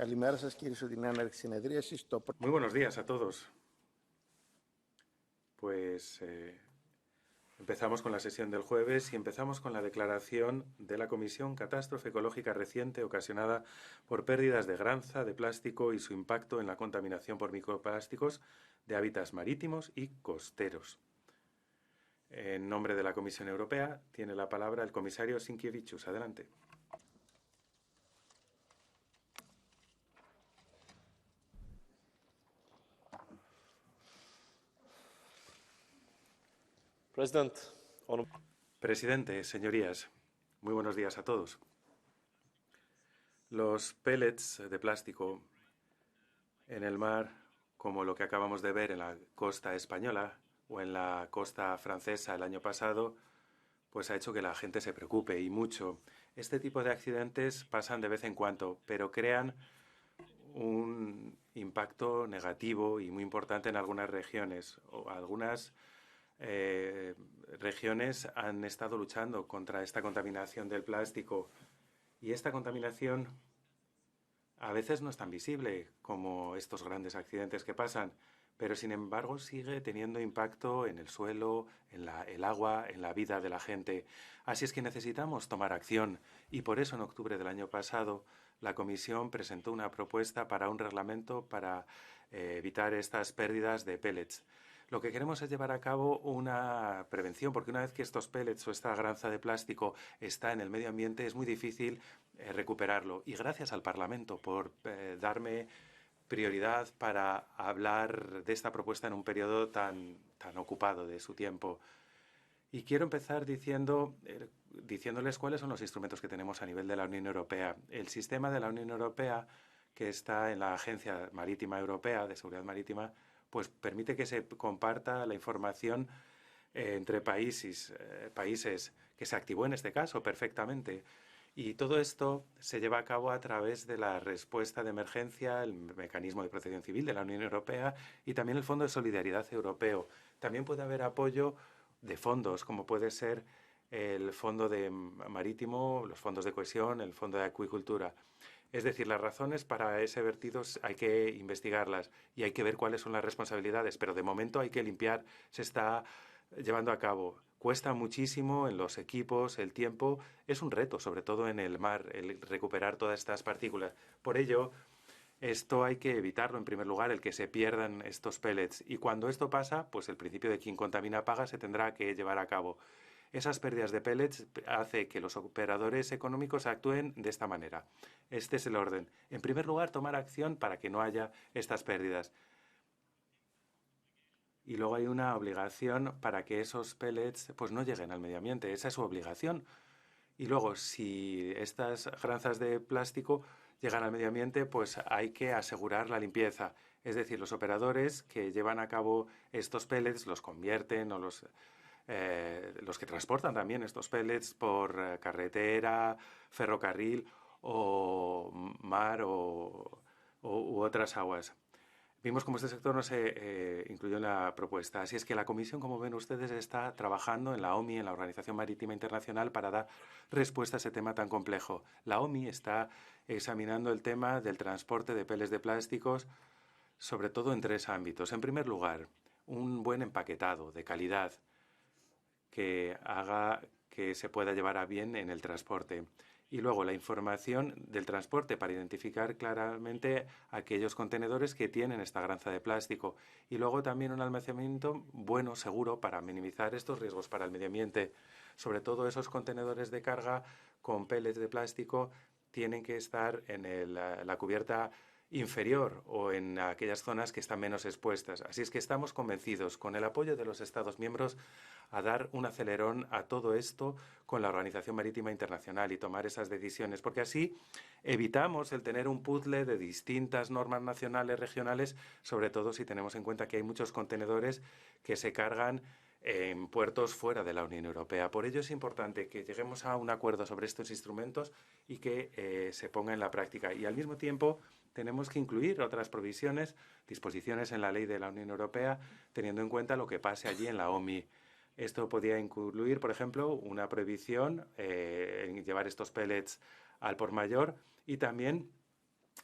Καλημέρα σας κύριε στην έναρξη συνεδρίασης. Muy buenos días a todos. Pues empezamos con la sesión del jueves y empezamos con la declaración de la Comisión Catástrofe Ecológica Reciente ocasionada por pérdidas de granza de plástico y su impacto en la contaminación por microplásticos de hábitats marítimos y costeros. En nombre de la Comisión Europea tiene la palabra el comisario Sinkevičius. Adelante. Presidente, señorías, muy buenos días a todos. Los pellets de plástico en el mar, como lo que acabamos de ver en la costa española o en la costa francesa el año pasado, pues ha hecho que la gente se preocupe y mucho. Este tipo de accidentes pasan de vez en cuando, pero crean un impacto negativo y muy importante en algunas regiones. Algunas regiones han estado luchando contra esta contaminación del plástico y esta contaminación a veces no es tan visible como estos grandes accidentes que pasan, pero sin embargo sigue teniendo impacto en el suelo, en el agua, en la vida de la gente. Así es que necesitamos tomar acción y por eso en octubre del año pasado la Comisión presentó una propuesta para un reglamento para evitar estas pérdidas de pellets. Lo que queremos es llevar a cabo una prevención, porque una vez que estos pellets o esta granza de plástico está en el medio ambiente es muy difícil recuperarlo. Y gracias al Parlamento por darme prioridad para hablar de esta propuesta en un periodo tan ocupado de su tiempo. Y quiero empezar diciéndoles cuáles son los instrumentos que tenemos a nivel de la Unión Europea. El sistema de la Unión Europea, que está en la Agencia Marítima Europea de Seguridad Marítima, pues permite que se comparta la información entre países, que se activó en este caso perfectamente. Y todo esto se lleva a cabo a través de la respuesta de emergencia, el mecanismo de protección civil de la Unión Europea y también el Fondo de Solidaridad Europeo. También puede haber apoyo de fondos, como puede ser el Fondo Marítimo, los fondos de cohesión, el Fondo de Acuicultura. Es decir, las razones para ese vertido hay que investigarlas y hay que ver cuáles son las responsabilidades, pero de momento hay que limpiar, se está llevando a cabo. Cuesta muchísimo en los equipos, el tiempo, es un reto, sobre todo en el mar, el recuperar todas estas partículas. Por ello, esto hay que evitarlo en primer lugar, el que se pierdan estos pellets. Y cuando esto pasa, pues el principio de quien contamina paga se tendrá que llevar a cabo. Esas pérdidas de pellets hace que los operadores económicos actúen de esta manera. Este es el orden. En primer lugar, tomar acción para que no haya estas pérdidas. Y luego hay una obligación para que esos pellets pues no lleguen al medio ambiente. Esa es su obligación. Y luego, si estas granzas de plástico llegan al medio ambiente, pues hay que asegurar la limpieza. Es decir, los operadores que llevan a cabo estos pellets los convierten o los que transportan también estos pellets por carretera, ferrocarril o mar u otras aguas. Vimos cómo este sector no se incluyó en la propuesta. Así es que la Comisión, como ven ustedes, está trabajando en la OMI, en la Organización Marítima Internacional, para dar respuesta a ese tema tan complejo. La OMI está examinando el tema del transporte de pellets de plásticos, sobre todo en tres ámbitos. En primer lugar, un buen empaquetado de calidad que haga que se pueda llevar a bien en el transporte. Y luego la información del transporte para identificar claramente aquellos contenedores que tienen esta granza de plástico. Y luego también un almacenamiento bueno, seguro, para minimizar estos riesgos para el medio ambiente. Sobre todo esos contenedores de carga con pellets de plástico tienen que estar en la cubierta inferior o en aquellas zonas que están menos expuestas. Así es que estamos convencidos, con el apoyo de los Estados miembros, a dar un acelerón a todo esto con la Organización Marítima Internacional y tomar esas decisiones, porque así evitamos el tener un puzzle de distintas normas nacionales, regionales, sobre todo si tenemos en cuenta que hay muchos contenedores que se cargan en puertos fuera de la Unión Europea. Por ello es importante que lleguemos a un acuerdo sobre estos instrumentos y que se ponga en la práctica. Y al mismo tiempo tenemos que incluir otras provisiones, disposiciones en la ley de la Unión Europea, teniendo en cuenta lo que pase allí en la OMI. Esto podría incluir, por ejemplo, una prohibición en llevar estos pellets al por mayor y también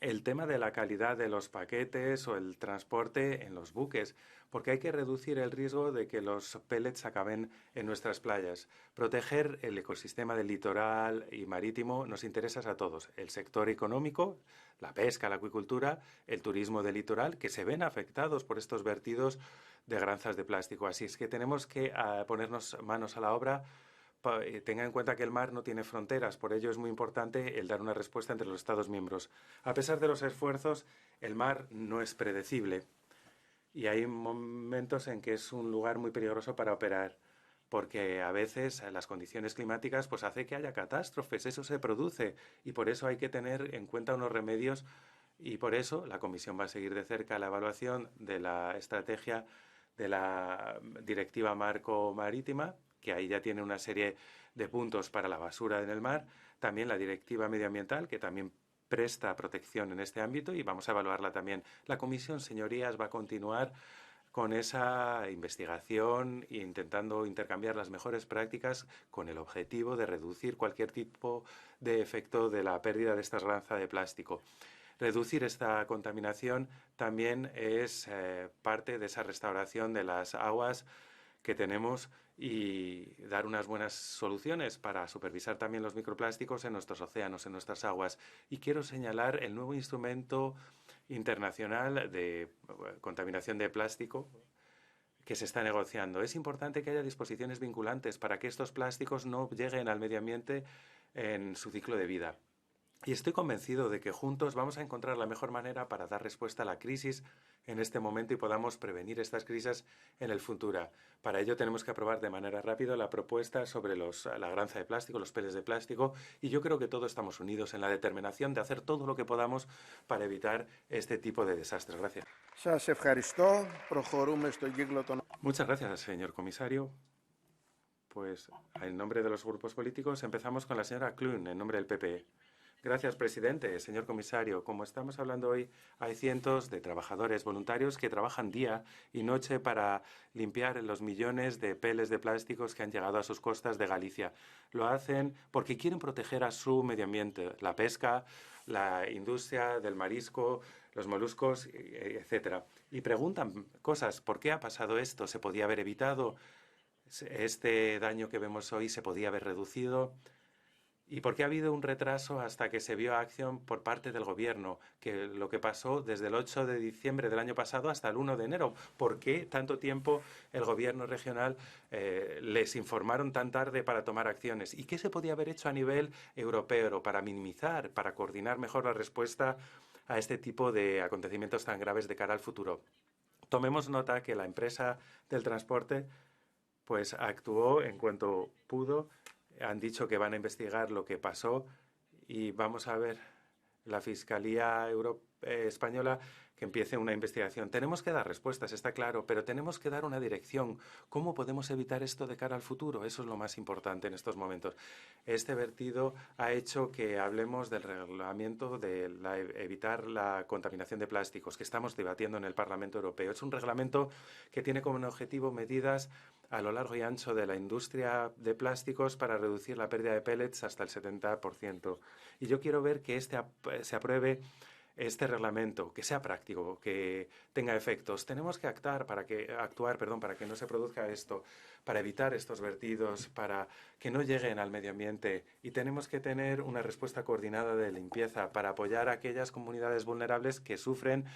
el tema de la calidad de los paquetes o el transporte en los buques, porque hay que reducir el riesgo de que los pellets acaben en nuestras playas. Proteger el ecosistema del litoral y marítimo nos interesa a todos. El sector económico, la pesca, la acuicultura, el turismo del litoral, que se ven afectados por estos vertidos de granjas de plástico. Así es que tenemos que ponernos manos a la obra. Tenga en cuenta que el mar no tiene fronteras, por ello es muy importante el dar una respuesta entre los Estados miembros. A pesar de los esfuerzos, el mar no es predecible y hay momentos en que es un lugar muy peligroso para operar, porque a veces las condiciones climáticas pues hace que haya catástrofes, eso se produce y por eso hay que tener en cuenta unos remedios y por eso la Comisión va a seguir de cerca la evaluación de la estrategia de la Directiva Marco Marítima, que ahí ya tiene una serie de puntos para la basura en el mar, también la Directiva Medioambiental, que también presta protección en este ámbito y vamos a evaluarla también. La Comisión, señorías, va a continuar con esa investigación e intentando intercambiar las mejores prácticas con el objetivo de reducir cualquier tipo de efecto de la pérdida de esta ranza de plástico. Reducir esta contaminación también es parte de esa restauración de las aguas que tenemos y dar unas buenas soluciones para supervisar también los microplásticos en nuestros océanos, en nuestras aguas. Y quiero señalar el nuevo instrumento internacional de contaminación de plástico que se está negociando. Es importante que haya disposiciones vinculantes para que estos plásticos no lleguen al medio ambiente en su ciclo de vida. Y estoy convencido de que juntos vamos a encontrar la mejor manera para dar respuesta a la crisis en este momento y podamos prevenir estas crisis en el futuro. Para ello tenemos que aprobar de manera rápida la propuesta sobre la granza de plástico, los pellets de plástico, y yo creo que todos estamos unidos en la determinación de hacer todo lo que podamos para evitar este tipo de desastres. Gracias. Muchas gracias, señor comisario. Pues en nombre de los grupos políticos empezamos con la señora Clun, en nombre del PPE. Gracias, presidente. Señor comisario, como estamos hablando hoy, hay cientos de trabajadores voluntarios que trabajan día y noche para limpiar los millones de pellets de plásticos que han llegado a sus costas de Galicia. Lo hacen porque quieren proteger a su medio ambiente, la pesca, la industria del marisco, los moluscos, etcétera. Y preguntan cosas, ¿por qué ha pasado esto? ¿Se podía haber evitado? ¿Este daño que vemos hoy se podía haber reducido? ¿Y por qué ha habido un retraso hasta que se vio acción por parte del Gobierno? Que lo que pasó desde el 8 de diciembre del año pasado hasta el 1 de enero. ¿Por qué tanto tiempo el Gobierno regional les informaron tan tarde para tomar acciones? ¿Y qué se podía haber hecho a nivel europeo para minimizar, para coordinar mejor la respuesta a este tipo de acontecimientos tan graves de cara al futuro? Tomemos nota que la empresa del transporte pues actuó en cuanto pudo. Han dicho que van a investigar lo que pasó y vamos a ver la Fiscalía Española que empiece una investigación. Tenemos que dar respuestas, está claro, pero tenemos que dar una dirección. ¿Cómo podemos evitar esto de cara al futuro? Eso es lo más importante en estos momentos. Este vertido ha hecho que hablemos del reglamento de evitar la contaminación de plásticos que estamos debatiendo en el Parlamento Europeo. Es un reglamento que tiene como objetivo medidas a lo largo y ancho de la industria de plásticos para reducir la pérdida de pellets hasta el 70%. Y yo quiero ver que se apruebe este reglamento, que sea práctico, que tenga efectos. Tenemos que actuar para que no se produzca esto, para evitar estos vertidos, para que no lleguen al medio ambiente. Y tenemos que tener una respuesta coordinada de limpieza para apoyar a aquellas comunidades vulnerables que sufren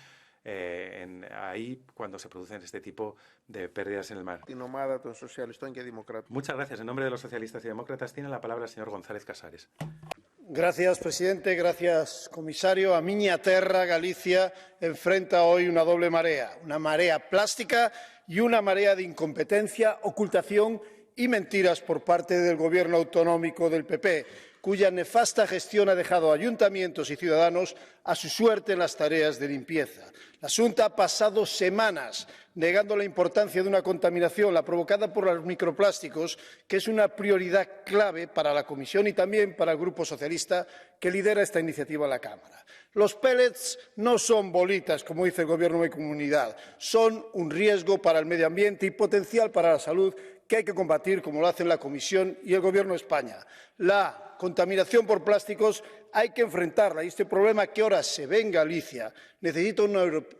ahí cuando se producen este tipo de pérdidas en el mar. Muchas gracias. En nombre de los socialistas y demócratas tiene la palabra el señor González Casares. Gracias, presidente. Gracias, comisario. A miña terra, Galicia, enfrenta hoy una doble marea. Una marea plástica y una marea de incompetencia, ocultación y mentiras por parte del Gobierno autonómico del PP, cuya nefasta gestión ha dejado a ayuntamientos y ciudadanos a su suerte en las tareas de limpieza. La Xunta ha pasado semanas negando la importancia de una contaminación, la provocada por los microplásticos, que es una prioridad clave para la Comisión y también para el Grupo Socialista, que lidera esta iniciativa en la Cámara. Los pellets no son bolitas, como dice el Gobierno de mi comunidad, son un riesgo para el medio ambiente y potencial para la salud que hay que combatir, como lo hacen la Comisión y el Gobierno de España. La contaminación por plásticos hay que enfrentarla. Y este problema que ahora se ve en Galicia necesita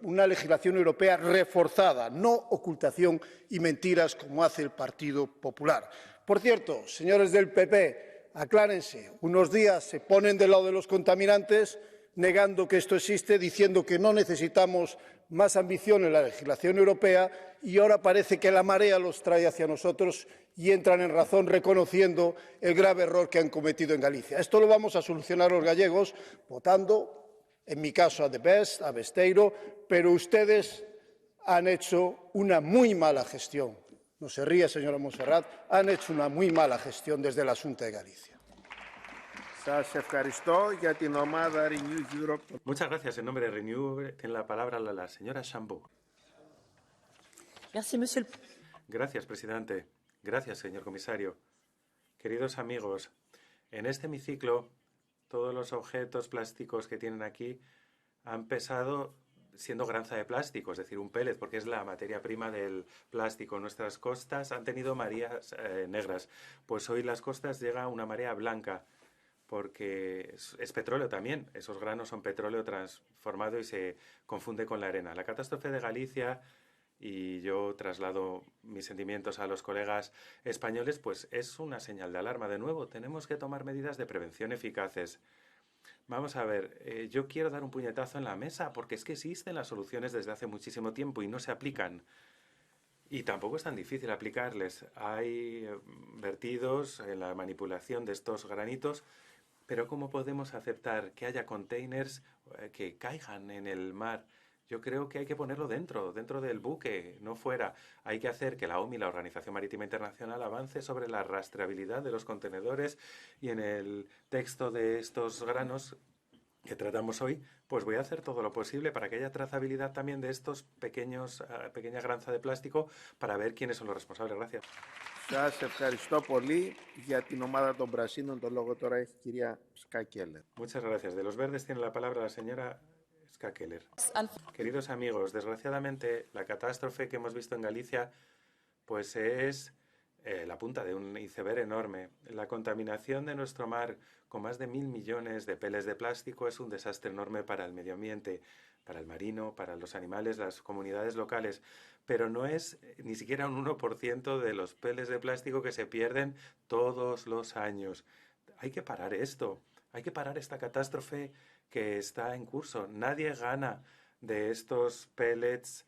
una legislación europea reforzada, no ocultación y mentiras como hace el Partido Popular. Por cierto, señores del PP, aclárense. Unos días se ponen del lado de los contaminantes, negando que esto existe, diciendo que no necesitamos más ambición en la legislación europea, y ahora parece que la marea los trae hacia nosotros y entran en razón reconociendo el grave error que han cometido en Galicia. Esto lo vamos a solucionar los gallegos votando, en mi caso, a The Best, a Besteiro, pero ustedes han hecho una muy mala gestión. No se ría, señora Montserrat, han hecho una muy mala gestión desde la Xunta de Galicia. Muchas gracias. En nombre de Renew tiene la palabra la señora Chambou. Gracias, presidente. Gracias, señor comisario. Queridos amigos, en este hemiciclo todos los objetos plásticos que tienen aquí han pesado siendo granza de plástico, es decir, un pellet, porque es la materia prima del plástico. Nuestras costas han tenido mareas negras, pues hoy las costas llega una marea blanca, porque es petróleo también. Esos granos son petróleo transformado y se confunde con la arena. La catástrofe de Galicia, y yo traslado mis sentimientos a los colegas españoles, pues es una señal de alarma. De nuevo, tenemos que tomar medidas de prevención eficaces. Vamos a ver, yo quiero dar un puñetazo en la mesa, porque es que existen las soluciones desde hace muchísimo tiempo y no se aplican. Y tampoco es tan difícil aplicarles. Hay vertidos en la manipulación de estos granitos, pero ¿cómo podemos aceptar que haya containers que caigan en el mar? Yo creo que hay que ponerlo dentro del buque, no fuera. Hay que hacer que la OMI, la Organización Marítima Internacional, avance sobre la rastreabilidad de los contenedores, y en el texto de estos granos que tratamos hoy, pues voy a hacer todo lo posible para que haya trazabilidad también de estos pequeña granza de plástico, para ver quiénes son los responsables. Gracias. Σας ευχαριστώ πολύ. Για την ομάδα των Πρασίνων, το λόγο τώρα έχει η κυρία Ska Keller. Muchas gracias. De los Verdes tiene la palabra la señora Ska Keller. Queridos amigos, desgraciadamente la catástrofe que hemos visto en Galicia pues es la punta de un iceberg enorme. La contaminación de nuestro mar con más de 1.000 millones de peles de plástico es un desastre enorme para el medio ambiente, para el marino, para los animales, las comunidades locales, pero no es ni siquiera un 1% de los peles de plástico que se pierden todos los años. Hay que parar esto, hay que parar esta catástrofe que está en curso. Nadie gana de estos pellets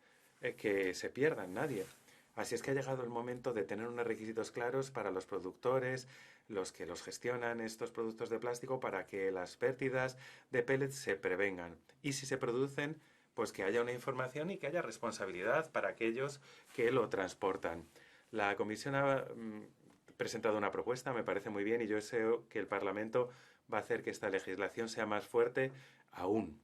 que se pierdan, nadie. Así es que ha llegado el momento de tener unos requisitos claros para los productores, los que los gestionan estos productos de plástico, para que las pérdidas de pellets se prevengan. Y si se producen, pues que haya una información y que haya responsabilidad para aquellos que lo transportan. La Comisión ha presentado una propuesta, me parece muy bien, y yo deseo que el Parlamento va a hacer que esta legislación sea más fuerte aún.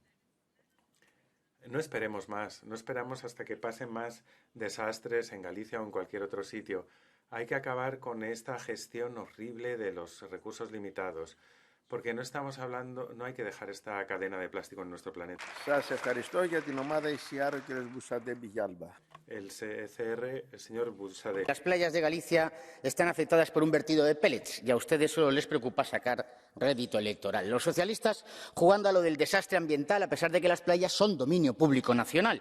No esperemos más, no esperamos hasta que pasen más desastres en Galicia o en cualquier otro sitio. Hay que acabar con esta gestión horrible de los recursos limitados, porque no estamos hablando, no hay que dejar esta cadena de plástico en nuestro planeta. Σας ευχαριστώ. Για την ομάδα ECR, ο κύριος Μπουσαντέ Villalba. El CCR, el señor Busade. Las playas de Galicia están afectadas por un vertido de pellets y a ustedes solo les preocupa sacar rédito electoral. Los socialistas jugando a lo del desastre ambiental a pesar de que las playas son dominio público nacional.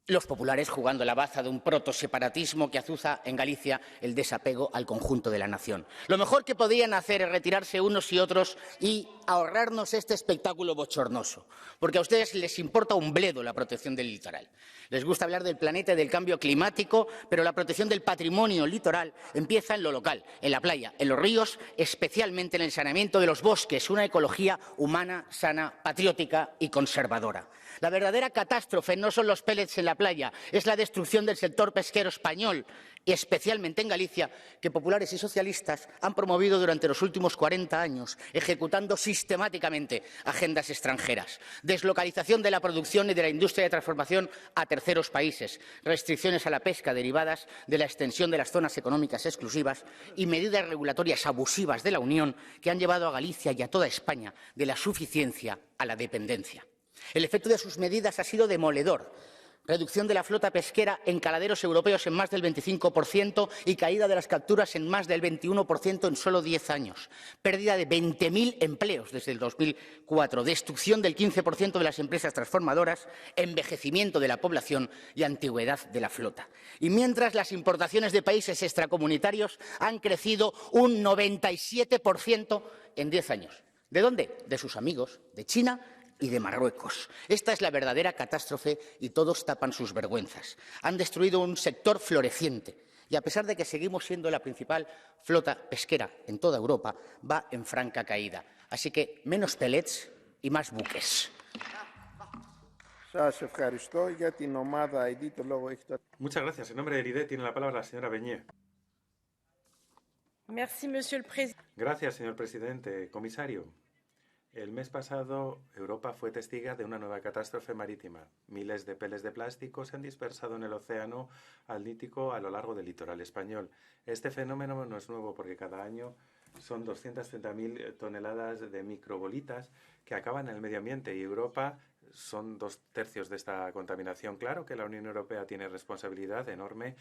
Los populares jugando la baza de un protoseparatismo que azuza en Galicia el desapego al conjunto de la nación. Lo mejor que podían hacer es retirarse unos y otros y ahorrarnos este espectáculo bochornoso, porque a ustedes les importa un bledo la protección del litoral. Les gusta hablar del planeta y del cambio climático, pero la protección del patrimonio litoral empieza en lo local, en la playa, en los ríos, especialmente en el saneamiento de los bosques, una ecología humana, sana, patriótica y conservadora. La verdadera catástrofe no son los pellets en la playa, es la destrucción del sector pesquero español, y especialmente en Galicia, que populares y socialistas han promovido durante los últimos 40 años, ejecutando sistemáticamente agendas extranjeras. Deslocalización de la producción y de la industria de transformación a terceros países, restricciones a la pesca derivadas de la extensión de las zonas económicas exclusivas y medidas regulatorias abusivas de la Unión que han llevado a Galicia y a toda España de la suficiencia a la dependencia. El efecto de sus medidas ha sido demoledor. Reducción de la flota pesquera en caladeros europeos en más del 25% y caída de las capturas en más del 21% en solo 10 años. Pérdida de 20.000 empleos desde el 2004. Destrucción del 15% de las empresas transformadoras, envejecimiento de la población y antigüedad de la flota. Y mientras las importaciones de países extracomunitarios han crecido un 97% en 10 años. ¿De dónde? De sus amigos, de China y de Marruecos. Esta es la verdadera catástrofe y todos tapan sus vergüenzas. Han destruido un sector floreciente y, a pesar de que seguimos siendo la principal flota pesquera en toda Europa, va en franca caída. Así que menos pellets y más buques. Muchas gracias. En nombre del ID tiene la palabra la señora Beñé. Gracias, señor presidente. Comisario. El mes pasado, Europa fue testiga de una nueva catástrofe marítima. Miles de peles de plástico se han dispersado en el océano Atlántico a lo largo del litoral español. Este fenómeno no es nuevo porque cada año son 230.000 toneladas de microbolitas que acaban en el medio ambiente y Europa son 2/3 de esta contaminación. Claro que la Unión Europea tiene responsabilidad enorme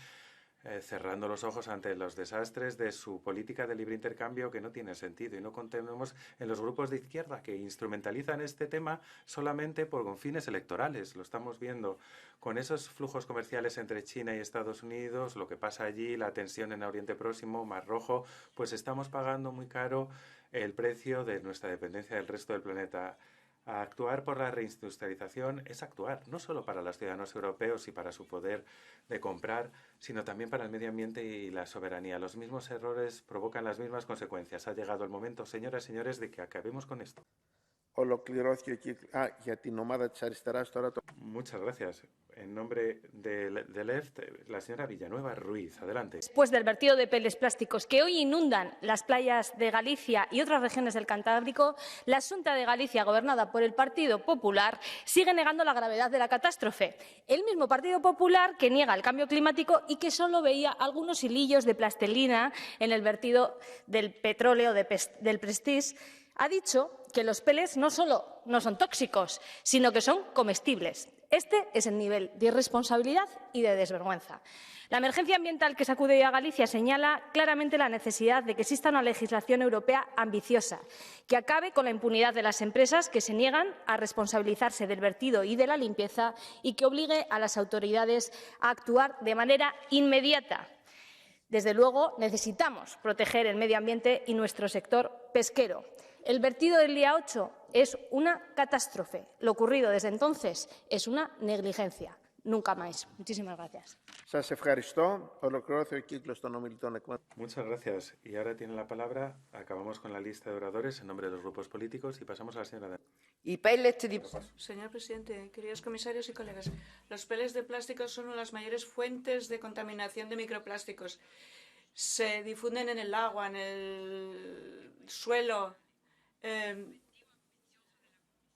cerrando los ojos ante los desastres de su política de libre intercambio que no tiene sentido. Y no contemos en los grupos de izquierda que instrumentalizan este tema solamente por fines electorales. Lo estamos viendo con esos flujos comerciales entre China y Estados Unidos, lo que pasa allí, la tensión en Oriente Próximo, Mar Rojo, pues estamos pagando muy caro el precio de nuestra dependencia del resto del planeta. Actuar por la reindustrialización es actuar no solo para los ciudadanos europeos y para su poder de comprar, sino también para el medio ambiente y la soberanía. Los mismos errores provocan las mismas consecuencias. Ha llegado el momento, señoras y señores, de que acabemos con esto. Muchas gracias. En nombre de Left, la señora Villanueva Ruiz. Adelante. Después del vertido de peles plásticos que hoy inundan las playas de Galicia y otras regiones del Cantábrico, la Xunta de Galicia, gobernada por el Partido Popular, sigue negando la gravedad de la catástrofe. El mismo Partido Popular que niega el cambio climático y que solo veía algunos hilillos de plastilina en el vertido del petróleo del Prestige, ha dicho que los pellets no solo no son tóxicos, sino que son comestibles. Este es el nivel de irresponsabilidad y de desvergüenza. La emergencia ambiental que sacude a Galicia señala claramente la necesidad de que exista una legislación europea ambiciosa, que acabe con la impunidad de las empresas que se niegan a responsabilizarse del vertido y de la limpieza y que obligue a las autoridades a actuar de manera inmediata. Desde luego, necesitamos proteger el medio ambiente y nuestro sector pesquero. El vertido del día 8 es una catástrofe. Lo ocurrido desde entonces es una negligencia. Nunca más. Muchísimas gracias. Muchas gracias. Y ahora tiene la palabra. Acabamos con la lista de oradores en nombre de los grupos políticos y pasamos a la señora. Señor presidente, queridos comisarios y colegas, los pellets de plástico son una de las mayores fuentes de contaminación de microplásticos. Se difunden en el agua, en el suelo,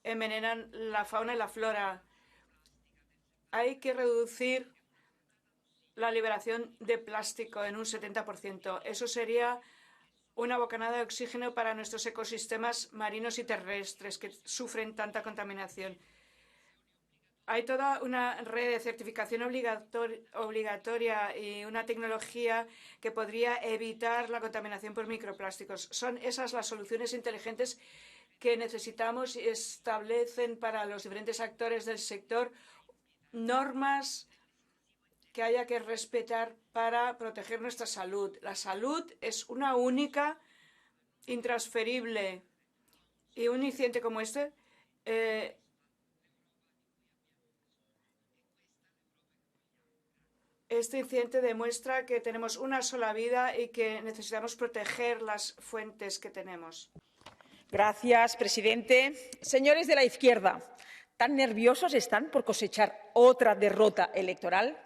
envenenan la fauna y la flora. Hay que reducir la liberación de plástico en un 70%. Eso sería una bocanada de oxígeno para nuestros ecosistemas marinos y terrestres que sufren tanta contaminación. Hay toda una red de certificación obligatoria y una tecnología que podría evitar la contaminación por microplásticos. Son esas las soluciones inteligentes que necesitamos y establecen para los diferentes actores del sector normas que haya que respetar para proteger nuestra salud. La salud es una única, intransferible, y un incidente como este incidente demuestra que tenemos una sola vida y que necesitamos proteger las fuentes que tenemos. Gracias, presidente. Señores de la izquierda, ¿tan nerviosos están por cosechar otra derrota electoral?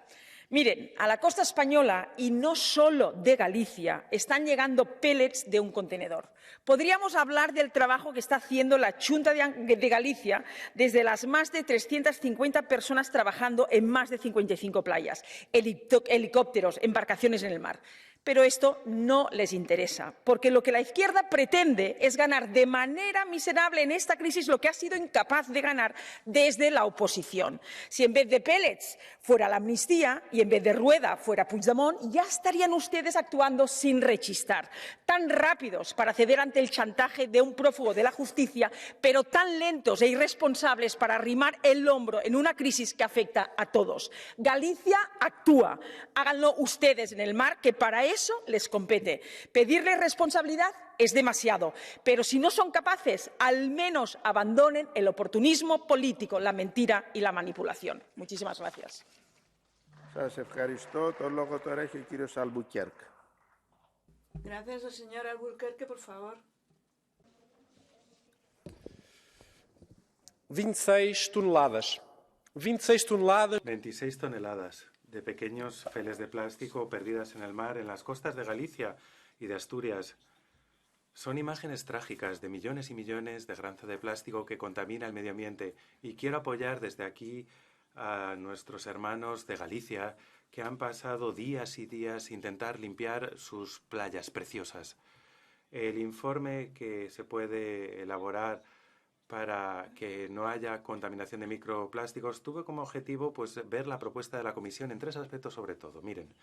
Miren, a la costa española, y no solo de Galicia, están llegando pellets de un contenedor. Podríamos hablar del trabajo que está haciendo la Xunta de Galicia desde las más de 350 personas trabajando en más de 55 playas, helicópteros, embarcaciones en el mar. Pero esto no les interesa, porque lo que la izquierda pretende es ganar de manera miserable en esta crisis lo que ha sido incapaz de ganar desde la oposición. Si en vez de pellets fuera la amnistía y en vez de Rueda fuera Puigdemont, ya estarían ustedes actuando sin rechistar, tan rápidos para ceder ante el chantaje de un prófugo de la justicia, pero tan lentos e irresponsables para arrimar el hombro en una crisis que afecta a todos. Galicia actúa. Háganlo ustedes en el mar, que para eso les compete. Pedirles responsabilidad es demasiado, pero si no son capaces, al menos abandonen el oportunismo político, la mentira y la manipulación. Muchísimas gracias. Σας ευχαριστώ. Το λόγο τώρα έχει ο κύριος Αλμπουκέρκ. Gracias, el señor Albuquerque, por favor. 26 toneladas. 26 toneladas. 26 toneladas de pequeños feles de plástico perdidas en el mar en las costas de Galicia y de Asturias. Son imágenes trágicas de millones y millones de granza de plástico que contamina el medio ambiente, y quiero apoyar desde aquí a nuestros hermanos de Galicia que han pasado días y días intentar limpiar sus playas preciosas. El informe que se puede elaborar para que no haya contaminación de microplásticos tuvo como objetivo ver la propuesta de la Comisión en 3 aspectos sobre todo. Miren,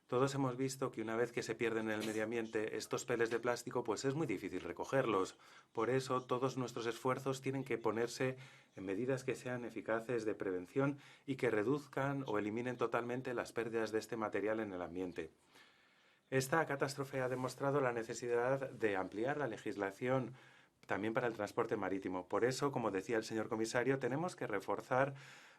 todos hemos visto que una vez que se pierden en el medio ambiente estos peles de plástico, es muy difícil recogerlos. Por eso todos nuestros esfuerzos tienen que ponerse en medidas que sean eficaces de prevención y que reduzcan o eliminen totalmente las pérdidas de este material en el ambiente. Esta catástrofe ha demostrado la necesidad de ampliar la legislación también para el transporte marítimo. Por eso, como decía el señor comisario, tenemos que reforzar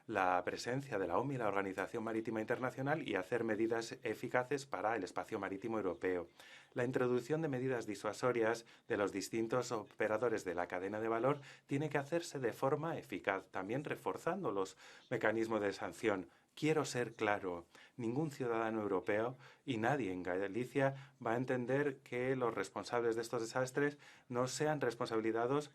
la presencia de la OMI, la Organización Marítima Internacional, y hacer medidas eficaces para el espacio marítimo europeo. La introducción de medidas disuasorias de los distintos operadores de la cadena de valor tiene que hacerse de forma eficaz, también reforzando los mecanismos de sanción. Quiero ser claro, ningún ciudadano europeo y nadie en Galicia va a entender que los responsables de estos desastres no sean responsabilizados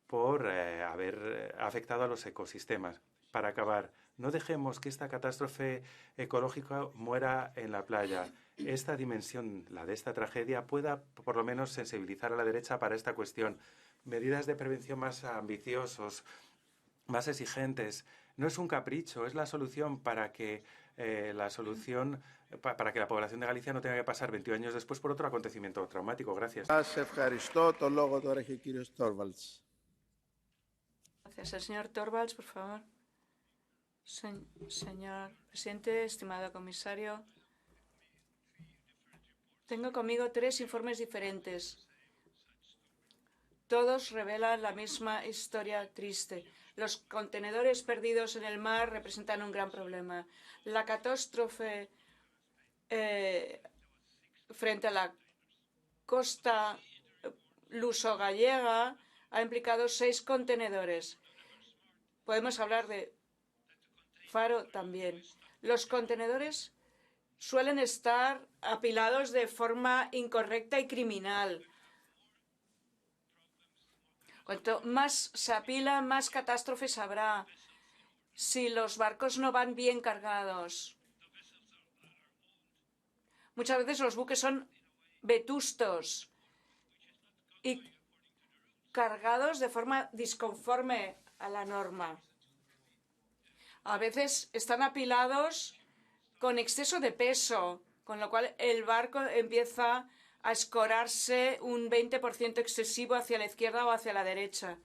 por haber afectado a los ecosistemas. Para acabar, no dejemos que esta catástrofe ecológica muera en la playa. Esta dimensión, la de esta tragedia, pueda por lo menos sensibilizar a la derecha para esta cuestión. Medidas de prevención más ambiciosos, más exigentes. No es un capricho, es la solución para que la población de Galicia no tenga que pasar 21 años después por otro acontecimiento traumático. Gracias. Σας ευχαριστώ. Το λόγο τώρα έχει ο κύριος Τόρβαλτς. Gracias. El señor Torvalds, por favor. Señor presidente, estimado comisario, tengo conmigo 3 informes diferentes. Todos revelan la misma historia triste. Los contenedores perdidos en el mar representan un gran problema. La catástrofe frente a la costa luso-gallega ha implicado 6 contenedores. Podemos hablar de Faro también. Los contenedores suelen estar apilados de forma incorrecta y criminal. Cuanto más se apila, más catástrofes habrá si los barcos no van bien cargados. Muchas veces los buques son vetustos y cargados de forma disconforme a la norma. A veces están apilados con exceso de peso, con lo cual el barco empieza a escorarse un 20% excesivo hacia la izquierda o hacia la derecha.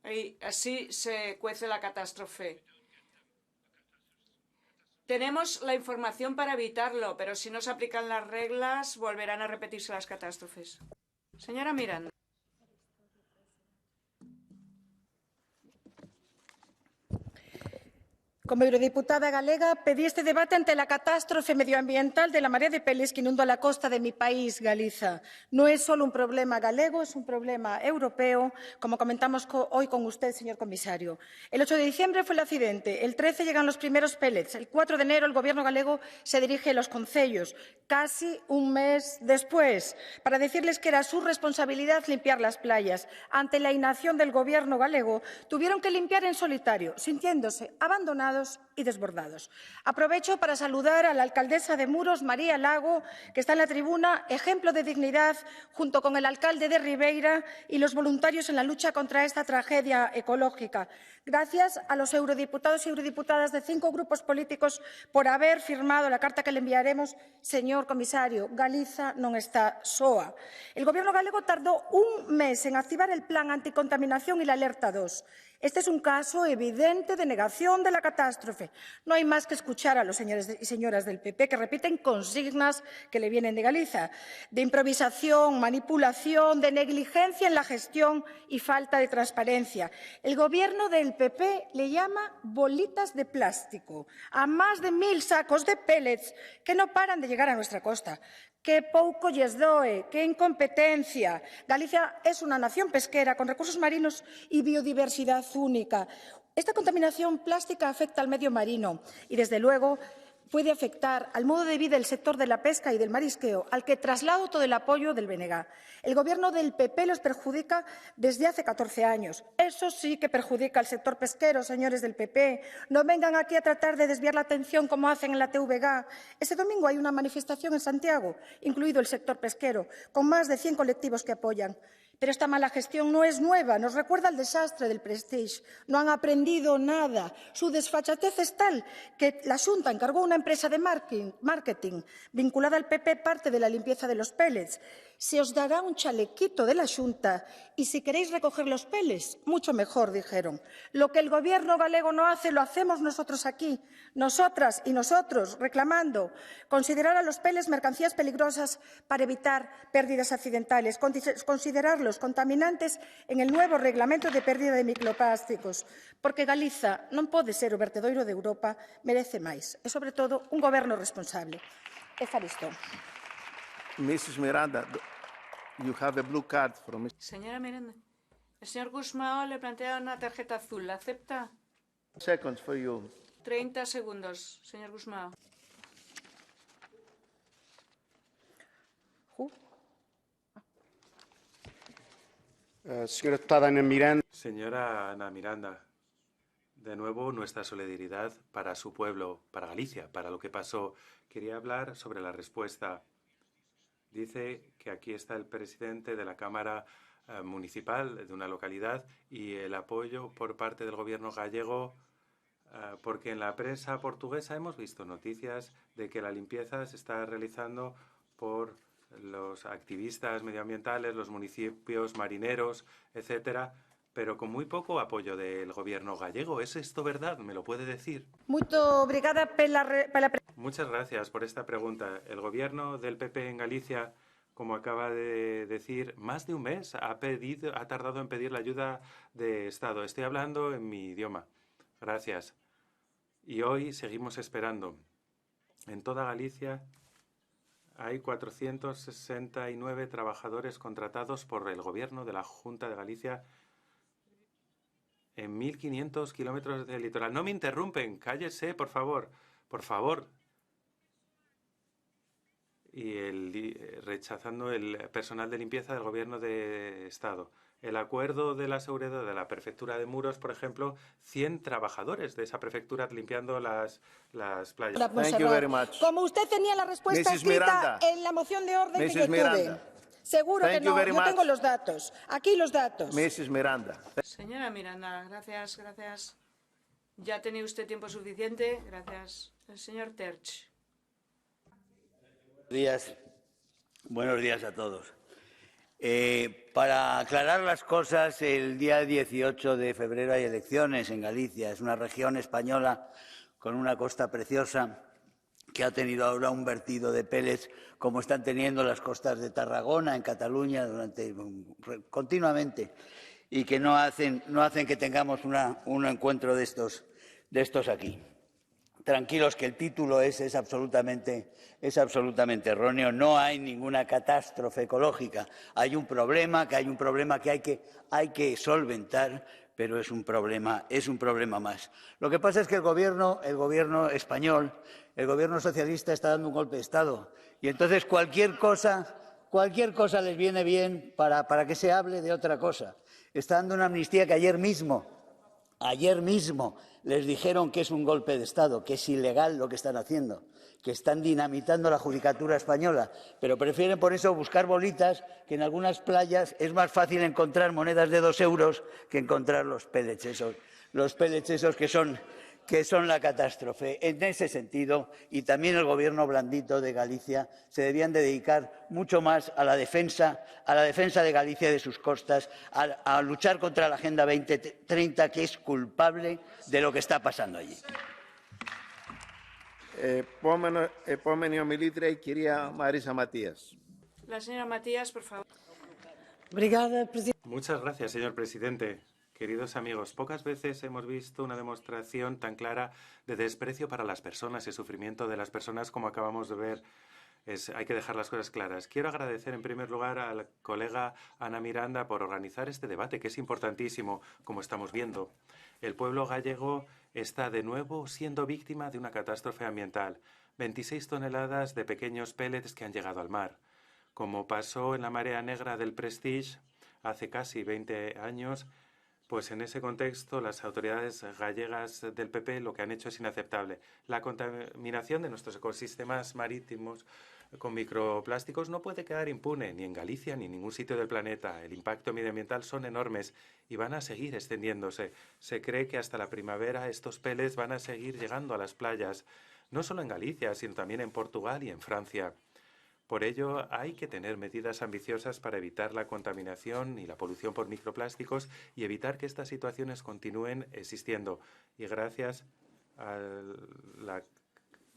Y así se cuece la catástrofe. Tenemos la información para evitarlo, pero si no se aplican las reglas, volverán a repetirse las catástrofes. Señora Miranda. Como eurodiputada galega, pedí este debate ante la catástrofe medioambiental de la marea de peles que inundó la costa de mi país, Galiza. No es solo un problema galego, es un problema europeo, como comentamos hoy con usted, señor comisario. El 8 de diciembre fue el accidente, el 13 llegan los primeros pellets, el 4 de enero el Gobierno galego se dirige a los concellos, casi un mes después, para decirles que era su responsabilidad limpiar las playas. Ante la inacción del Gobierno galego, tuvieron que limpiar en solitario, sintiéndose abandonados y desbordados. Aprovecho para saludar a la alcaldesa de Muros, María Lago, que está en la tribuna, ejemplo de dignidad, junto con el alcalde de Ribeira y los voluntarios en la lucha contra esta tragedia ecológica. Gracias a los eurodiputados y eurodiputadas de 5 grupos políticos por haber firmado la carta que le enviaremos. Señor comisario, Galiza non está soa. El Gobierno galego tardó un mes en activar el plan anticontaminación y la alerta 2. Este es un caso evidente de negación de la catástrofe. No hay más que escuchar a los señores y señoras del PP que repiten consignas que le vienen de Galiza, de improvisación, manipulación, de negligencia en la gestión y falta de transparencia. El Gobierno del PP le llama bolitas de plástico a más de 1000 sacos de pellets que no paran de llegar a nuestra costa. ¡Qué pouco lles doe! ¡Qué incompetencia! Galicia es una nación pesquera con recursos marinos y biodiversidad única. Esta contaminación plástica afecta al medio marino y, desde luego, puede afectar al modo de vida del sector de la pesca y del marisqueo, al que traslado todo el apoyo del BNG. El Gobierno del PP los perjudica desde hace 14 años. Eso sí que perjudica al sector pesquero, señores del PP. No vengan aquí a tratar de desviar la atención como hacen en la TVG. Este domingo hay una manifestación en Santiago, incluido el sector pesquero, con más de 100 colectivos que apoyan. Pero esta mala gestión no es nueva, nos recuerda al desastre del Prestige. No han aprendido nada. Su desfachatez es tal que la Xunta encargó a una empresa de marketing vinculada al PP parte de la limpieza de los pellets. Se os dará un chalequito de la Xunta y si queréis recoger los pellets, mucho mejor, dijeron. Lo que el Gobierno galego no hace, lo hacemos nosotros aquí, nosotras y nosotros, reclamando considerar a los pellets mercancías peligrosas para evitar pérdidas accidentales, considerarlos contaminantes en el nuevo reglamento de pérdida de microplásticos, porque Galiza non pode ser o vertedoiro de Europa, merece máis, e, sobre todo, un Goberno responsable. Efaristo. Mrs. Miranda, you have a blue card from Mr. Señora Miranda, el señor Gusmao le plantea una tarjeta azul. ¿La acepta? Seconds for you. 30 segundos, señor Gusmao. Señora Ana Miranda, de nuevo nuestra solidaridad para su pueblo, para Galicia, para lo que pasó. Quería hablar sobre la respuesta. Dice que aquí está el presidente de la Cámara Municipal de una localidad y el apoyo por parte del Gobierno gallego, porque en la prensa portuguesa hemos visto noticias de que la limpieza se está realizando por los activistas medioambientales, los municipios marineros, etcétera, pero con muy poco apoyo del Gobierno gallego. ¿Es esto verdad? ¿Me lo puede decir? Muchas gracias por esta pregunta. El Gobierno del PP en Galicia, como acaba de decir, más de un mes ha tardado en pedir la ayuda de Estado. Estoy hablando en mi idioma. Gracias. Y hoy seguimos esperando. En toda Galicia hay 469 trabajadores contratados por el Gobierno de la Junta de Galicia en 1.500 kilómetros del litoral. No me interrumpen, cállese, por favor. Por favor. Y rechazando el personal de limpieza del Gobierno de Estado. El acuerdo de la seguridad de la prefectura de Muros, por ejemplo, 100 trabajadores de esa prefectura limpiando las playas. Thank you very much. Como usted tenía la respuesta Mrs. escrita Miranda. en la moción de orden Mrs. que yo tuve. Miranda. Seguro Thank que you no, very yo much. tengo los datos. Aquí los datos. Mrs. Miranda. Señora Miranda, gracias, gracias. Ya tenía usted tiempo suficiente. Gracias. El señor Terch. Buenos días a todos. Para aclarar las cosas, el día 18 de febrero hay elecciones en Galicia. Es una región española con una costa preciosa que ha tenido ahora un vertido de pellets como están teniendo las costas de Tarragona, en Cataluña, continuamente, y que no hacen que tengamos un encuentro de estos aquí. Tranquilos, que el título es absolutamente erróneo. No hay ninguna catástrofe ecológica. Hay un problema que hay que solventar, pero es un problema más. Lo que pasa es que el gobierno español, el gobierno socialista, está dando un golpe de Estado. Y entonces cualquier cosa les viene bien para que se hable de otra cosa. Está dando una amnistía que ayer mismo Ayer mismo les dijeron que es un golpe de Estado, que es ilegal lo que están haciendo, que están dinamitando la judicatura española, pero prefieren por eso buscar bolitas, que en algunas playas es más fácil encontrar monedas de 2 euros que encontrar los pellets esos que son la catástrofe. En ese sentido, y también el Gobierno blandito de Galicia se debían dedicar mucho más a la defensa de Galicia y de sus costas, a luchar contra la Agenda 2030, que es culpable de lo que está pasando allí. Επόμενη ομιλήτρια, η κυρία Μαρίσα Ματίας. La señora Matías, por favor. Muchas gracias, señor presidente. Queridos amigos, pocas veces hemos visto una demostración tan clara de desprecio para las personas y sufrimiento de las personas como acabamos de ver. Hay que dejar las cosas claras. Quiero agradecer en primer lugar a la colega Ana Miranda por organizar este debate, que es importantísimo, como estamos viendo. El pueblo gallego está de nuevo siendo víctima de una catástrofe ambiental. 26 toneladas de pequeños pellets que han llegado al mar. Como pasó en la marea negra del Prestige hace casi 20 años, pues en ese contexto las autoridades gallegas del PP lo que han hecho es inaceptable. La contaminación de nuestros ecosistemas marítimos con microplásticos no puede quedar impune ni en Galicia ni en ningún sitio del planeta. El impacto medioambiental son enormes y van a seguir extendiéndose. Se cree que hasta la primavera estos pellets van a seguir llegando a las playas, no solo en Galicia, sino también en Portugal y en Francia. Por ello, hay que tener medidas ambiciosas para evitar la contaminación y la polución por microplásticos y evitar que estas situaciones continúen existiendo. Y gracias a la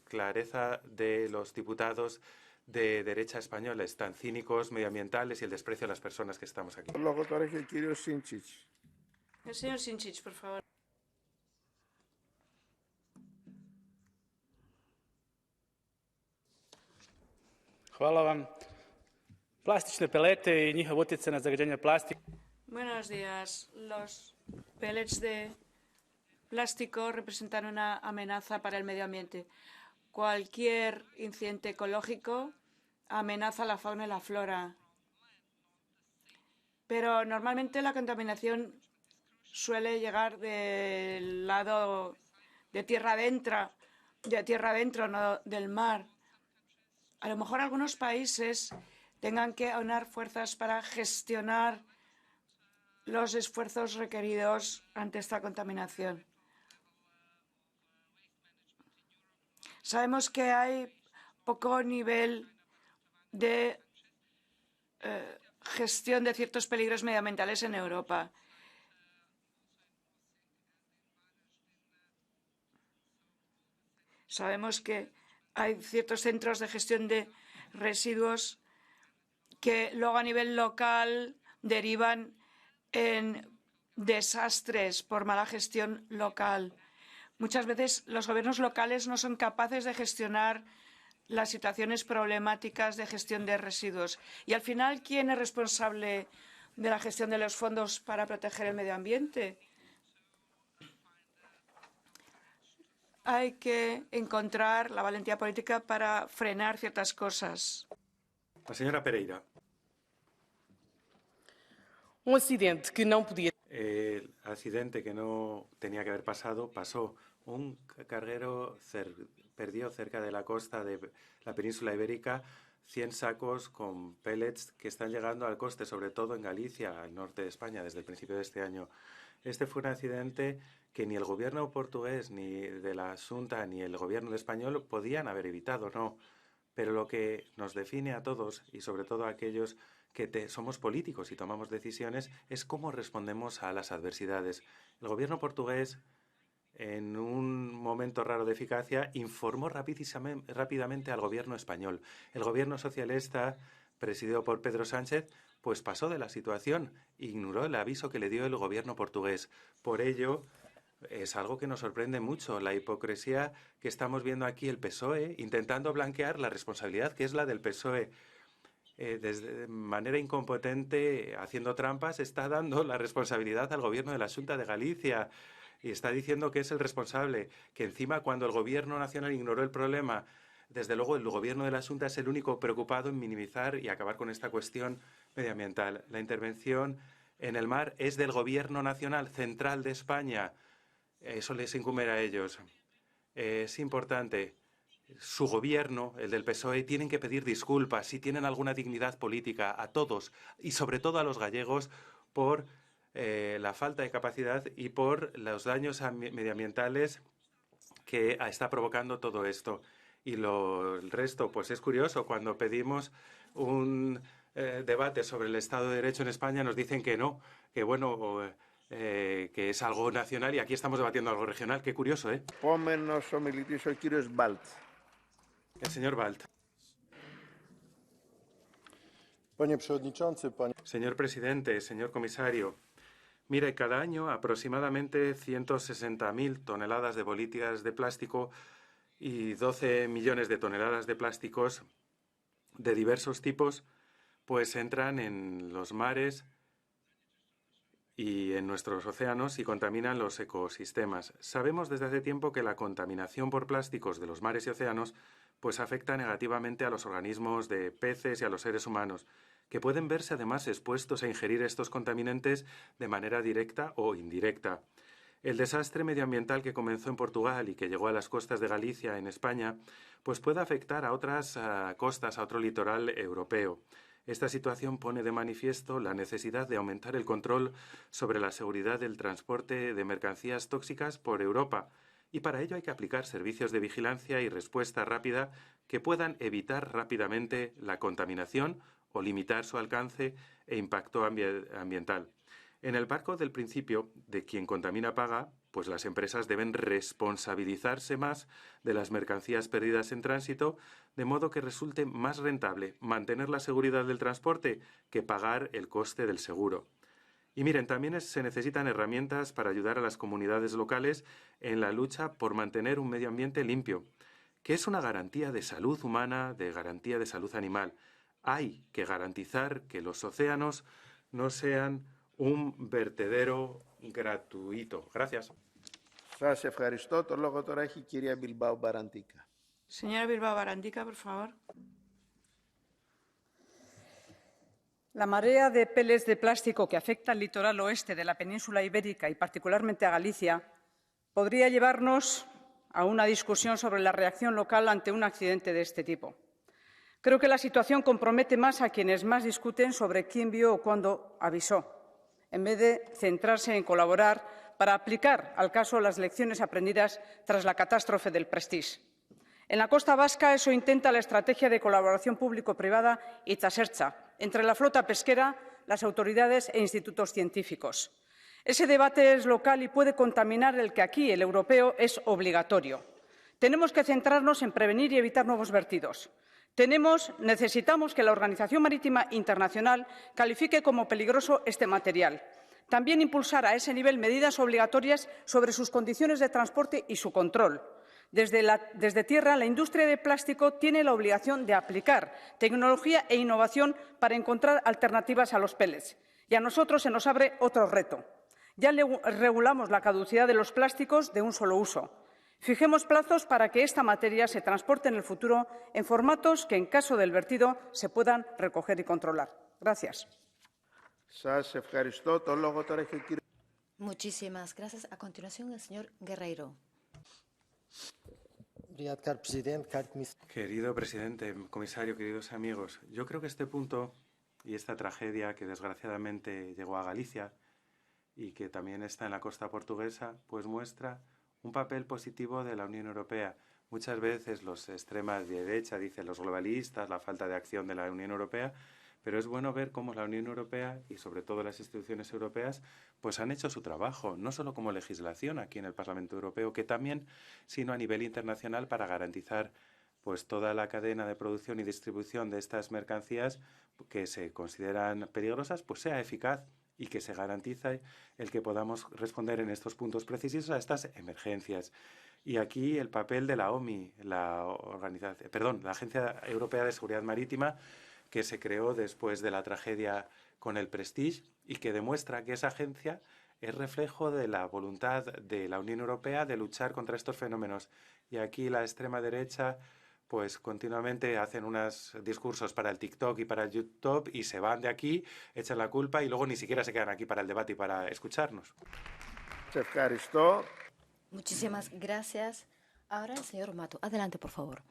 clareza de los diputados de derecha españoles, tan cínicos, medioambientales y el desprecio a las personas que estamos aquí. Luego τώρα έχει ο κύριος Σίντσιτς. El señor Sinchich, por favor. Hvala vam. Plastične pelete i njihov utjecaj na zagađenje plastike. Buenos días. Los pellets de plástico representan una amenaza para el medio ambiente. Cualquier incidente ecológico amenaza la fauna y la flora. Pero normalmente la contaminación suele llegar del lado de tierra adentro, no del mar. A lo mejor algunos países tengan que aunar fuerzas para gestionar los esfuerzos requeridos ante esta contaminación. Sabemos que hay poco nivel de gestión de ciertos peligros medioambientales en Europa. Sabemos que hay ciertos centros de gestión de residuos que luego a nivel local derivan en desastres por mala gestión local. Muchas veces los gobiernos locales no son capaces de gestionar las situaciones problemáticas de gestión de residuos. Y al final, ¿quién es responsable de la gestión de los fondos para proteger el medio ambiente? Hay que encontrar la valentía política para frenar ciertas cosas. La señora Pereira. Accidente que não podia. El accidente que no tenía que haber pasado, pasó. Un carguero perdió cerca de la costa de la península ibérica 100 sacos con pellets que están llegando al coste, sobre todo en Galicia, al norte de España, desde el principio de este año. Este fue un accidente que ni el gobierno portugués, ni de la Xunta, ni el gobierno español podían haber evitado, no. Pero lo que nos define a todos, y sobre todo a aquellos que somos políticos y tomamos decisiones, es cómo respondemos a las adversidades. El gobierno portugués, en un momento raro de eficacia, informó rápidamente al gobierno español. El gobierno socialista, presidido por Pedro Sánchez, pues pasó de la situación, ignoró el aviso que le dio el gobierno portugués. Por ello, es algo que nos sorprende mucho, la hipocresía que estamos viendo aquí el PSOE, intentando blanquear la responsabilidad que es la del PSOE. De manera incompetente, haciendo trampas, está dando la responsabilidad al gobierno de la Xunta de Galicia y está diciendo que es el responsable, que encima cuando el gobierno nacional ignoró el problema, desde luego el gobierno de la Xunta es el único preocupado en minimizar y acabar con esta cuestión medioambiental. La intervención en el mar es del gobierno nacional central de España. Eso les incumbe a ellos. Es importante. Su gobierno, el del PSOE, tienen que pedir disculpas si tienen alguna dignidad política a todos y sobre todo a los gallegos por la falta de capacidad y por los daños medioambientales que está provocando todo esto. Y el resto, pues es curioso, cuando pedimos un debate sobre el Estado de Derecho en España nos dicen que no, que bueno, que es algo nacional y aquí estamos debatiendo algo regional. Qué curioso, ¿eh? El señor Baldt. Señor presidente, señor comisario, mire, cada año aproximadamente 160.000 toneladas de bolillas de plástico y 12 millones de toneladas de plásticos de diversos tipos pues entran en los mares y en nuestros océanos y contaminan los ecosistemas. Sabemos desde hace tiempo que la contaminación por plásticos de los mares y océanos pues afecta negativamente a los organismos de peces y a los seres humanos, que pueden verse además expuestos a ingerir estos contaminantes de manera directa o indirecta. El desastre medioambiental que comenzó en Portugal y que llegó a las costas de Galicia, en España, pues puede afectar a otras costas, a otro litoral europeo. Esta situación pone de manifiesto la necesidad de aumentar el control sobre la seguridad del transporte de mercancías tóxicas por Europa, y para ello hay que aplicar servicios de vigilancia y respuesta rápida que puedan evitar rápidamente la contaminación o limitar su alcance e impacto ambiental. En el marco del principio de quien contamina paga, pues las empresas deben responsabilizarse más de las mercancías perdidas en tránsito, de modo que resulte más rentable mantener la seguridad del transporte que pagar el coste del seguro. Y miren, también se necesitan herramientas para ayudar a las comunidades locales en la lucha por mantener un medio ambiente limpio, que es una garantía de salud humana, de garantía de salud animal. Hay que garantizar que los océanos no sean un vertedero gratuito. Gracias. Señora Bilbao Barandica, por favor. La marea de pellets de plástico que afecta al litoral oeste de la península ibérica y particularmente a Galicia podría llevarnos a una discusión sobre la reacción local ante un accidente de este tipo. Creo que la situación compromete más a quienes más discuten sobre quién vio o cuándo avisó, en vez de centrarse en colaborar para aplicar al caso las lecciones aprendidas tras la catástrofe del Prestige. En la costa vasca eso intenta la estrategia de colaboración público-privada Itsasertza, entre la flota pesquera, las autoridades e institutos científicos. Ese debate es local y puede contaminar el que aquí, el europeo, es obligatorio. Tenemos que centrarnos en prevenir y evitar nuevos vertidos. Necesitamos que la Organización Marítima Internacional califique como peligroso este material. También impulsar a ese nivel medidas obligatorias sobre sus condiciones de transporte y su control. Desde tierra, la industria de plástico tiene la obligación de aplicar tecnología e innovación para encontrar alternativas a los pellets. Y a nosotros se nos abre otro reto. Ya regulamos la caducidad de los plásticos de un solo uso. Fijemos plazos para que esta materia se transporte en el futuro en formatos que, en caso del vertido, se puedan recoger y controlar. Gracias. Muchísimas gracias. A continuación, el señor Guerreiro. Querido presidente, comisario, queridos amigos, yo creo que este punto y esta tragedia que desgraciadamente llegó a Galicia y que también está en la costa portuguesa, pues muestra un papel positivo de la Unión Europea. Muchas veces los extremas de derecha dicen los globalistas, la falta de acción de la Unión Europea, pero es bueno ver cómo la Unión Europea y sobre todo las instituciones europeas pues han hecho su trabajo, no solo como legislación aquí en el Parlamento Europeo, que también, sino a nivel internacional para garantizar pues toda la cadena de producción y distribución de estas mercancías que se consideran peligrosas, pues sea eficaz y que se garantice el que podamos responder en estos puntos precisos a estas emergencias. Y aquí el papel de la OMI, la Agencia Europea de Seguridad Marítima, que se creó después de la tragedia con el Prestige y que demuestra que esa agencia es reflejo de la voluntad de la Unión Europea de luchar contra estos fenómenos. Y aquí la extrema derecha pues continuamente hacen unos discursos para el TikTok y para el YouTube y se van de aquí, echan la culpa y luego ni siquiera se quedan aquí para el debate y para escucharnos. Muchísimas gracias. Ahora el señor Mato. Adelante, por favor.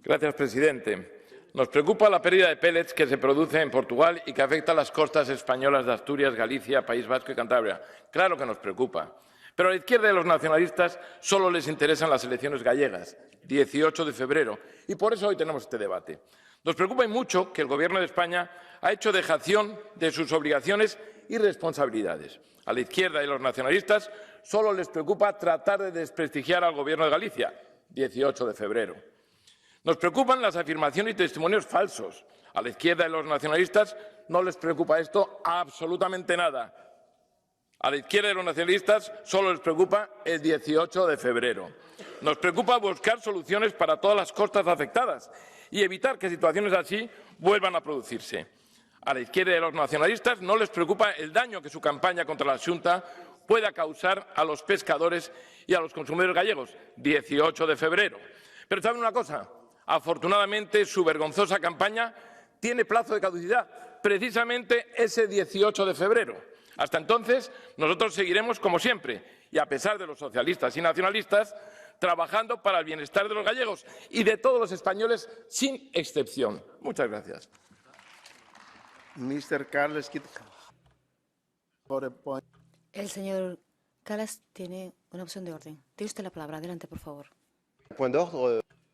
Gracias, presidente. Nos preocupa la pérdida de pellets que se produce en Portugal y que afecta a las costas españolas de Asturias, Galicia, País Vasco y Cantabria. Claro que nos preocupa. Pero a la izquierda y a los nacionalistas solo les interesan las elecciones gallegas, 18 de febrero, y por eso hoy tenemos este debate. Nos preocupa y mucho que el Gobierno de España ha hecho dejación de sus obligaciones y responsabilidades. A la izquierda y a los nacionalistas solo les preocupa tratar de desprestigiar al Gobierno de Galicia, 18 de febrero. Nos preocupan las afirmaciones y testimonios falsos. A la izquierda y a los nacionalistas no les preocupa esto absolutamente nada. A la izquierda y a los nacionalistas solo les preocupa el 18 de febrero. Nos preocupa buscar soluciones para todas las costas afectadas y evitar que situaciones así vuelvan a producirse. A la izquierda y a los nacionalistas no les preocupa el daño que su campaña contra la Xunta pueda causar a los pescadores y a los consumidores gallegos, 18 de febrero. Pero ¿saben una cosa? Afortunadamente, su vergonzosa campaña tiene plazo de caducidad, precisamente ese 18 de febrero. Hasta entonces, nosotros seguiremos, como siempre, y a pesar de los socialistas y nacionalistas, trabajando para el bienestar de los gallegos y de todos los españoles, sin excepción. Muchas gracias. Mr. Carles, El señor Calas tiene una opción de orden. Tiene usted la palabra. Adelante, por favor.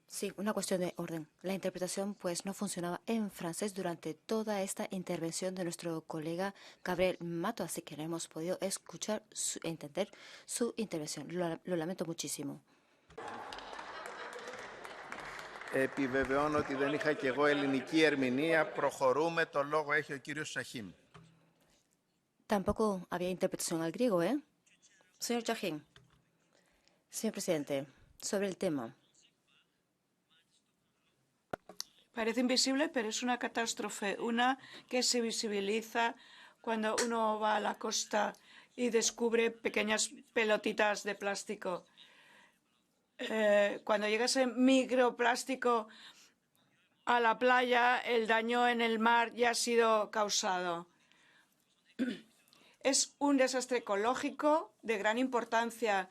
Sí, una cuestión de orden. La interpretación, pues, no funcionaba en francés durante toda esta intervención de nuestro colega Gabriel Mato, así que no hemos podido escuchar e entender su intervención. Lo lamento muchísimo. Επιβεβαιώνω ότι δεν είχα και εγώ ελληνική ερμηνεία. Προχωρούμε. Το λόγο έχει ο κύριος Σαχίν. Tampoco había interpretación al griego, ¿eh? Señor Chahín. Señor presidente, sobre el tema. Parece invisible, pero es una catástrofe, una que se visibiliza cuando uno va a la costa y descubre pequeñas pelotitas de plástico. Cuando llega ese microplástico a la playa, el daño en el mar ya ha sido causado. Es un desastre ecológico de gran importancia.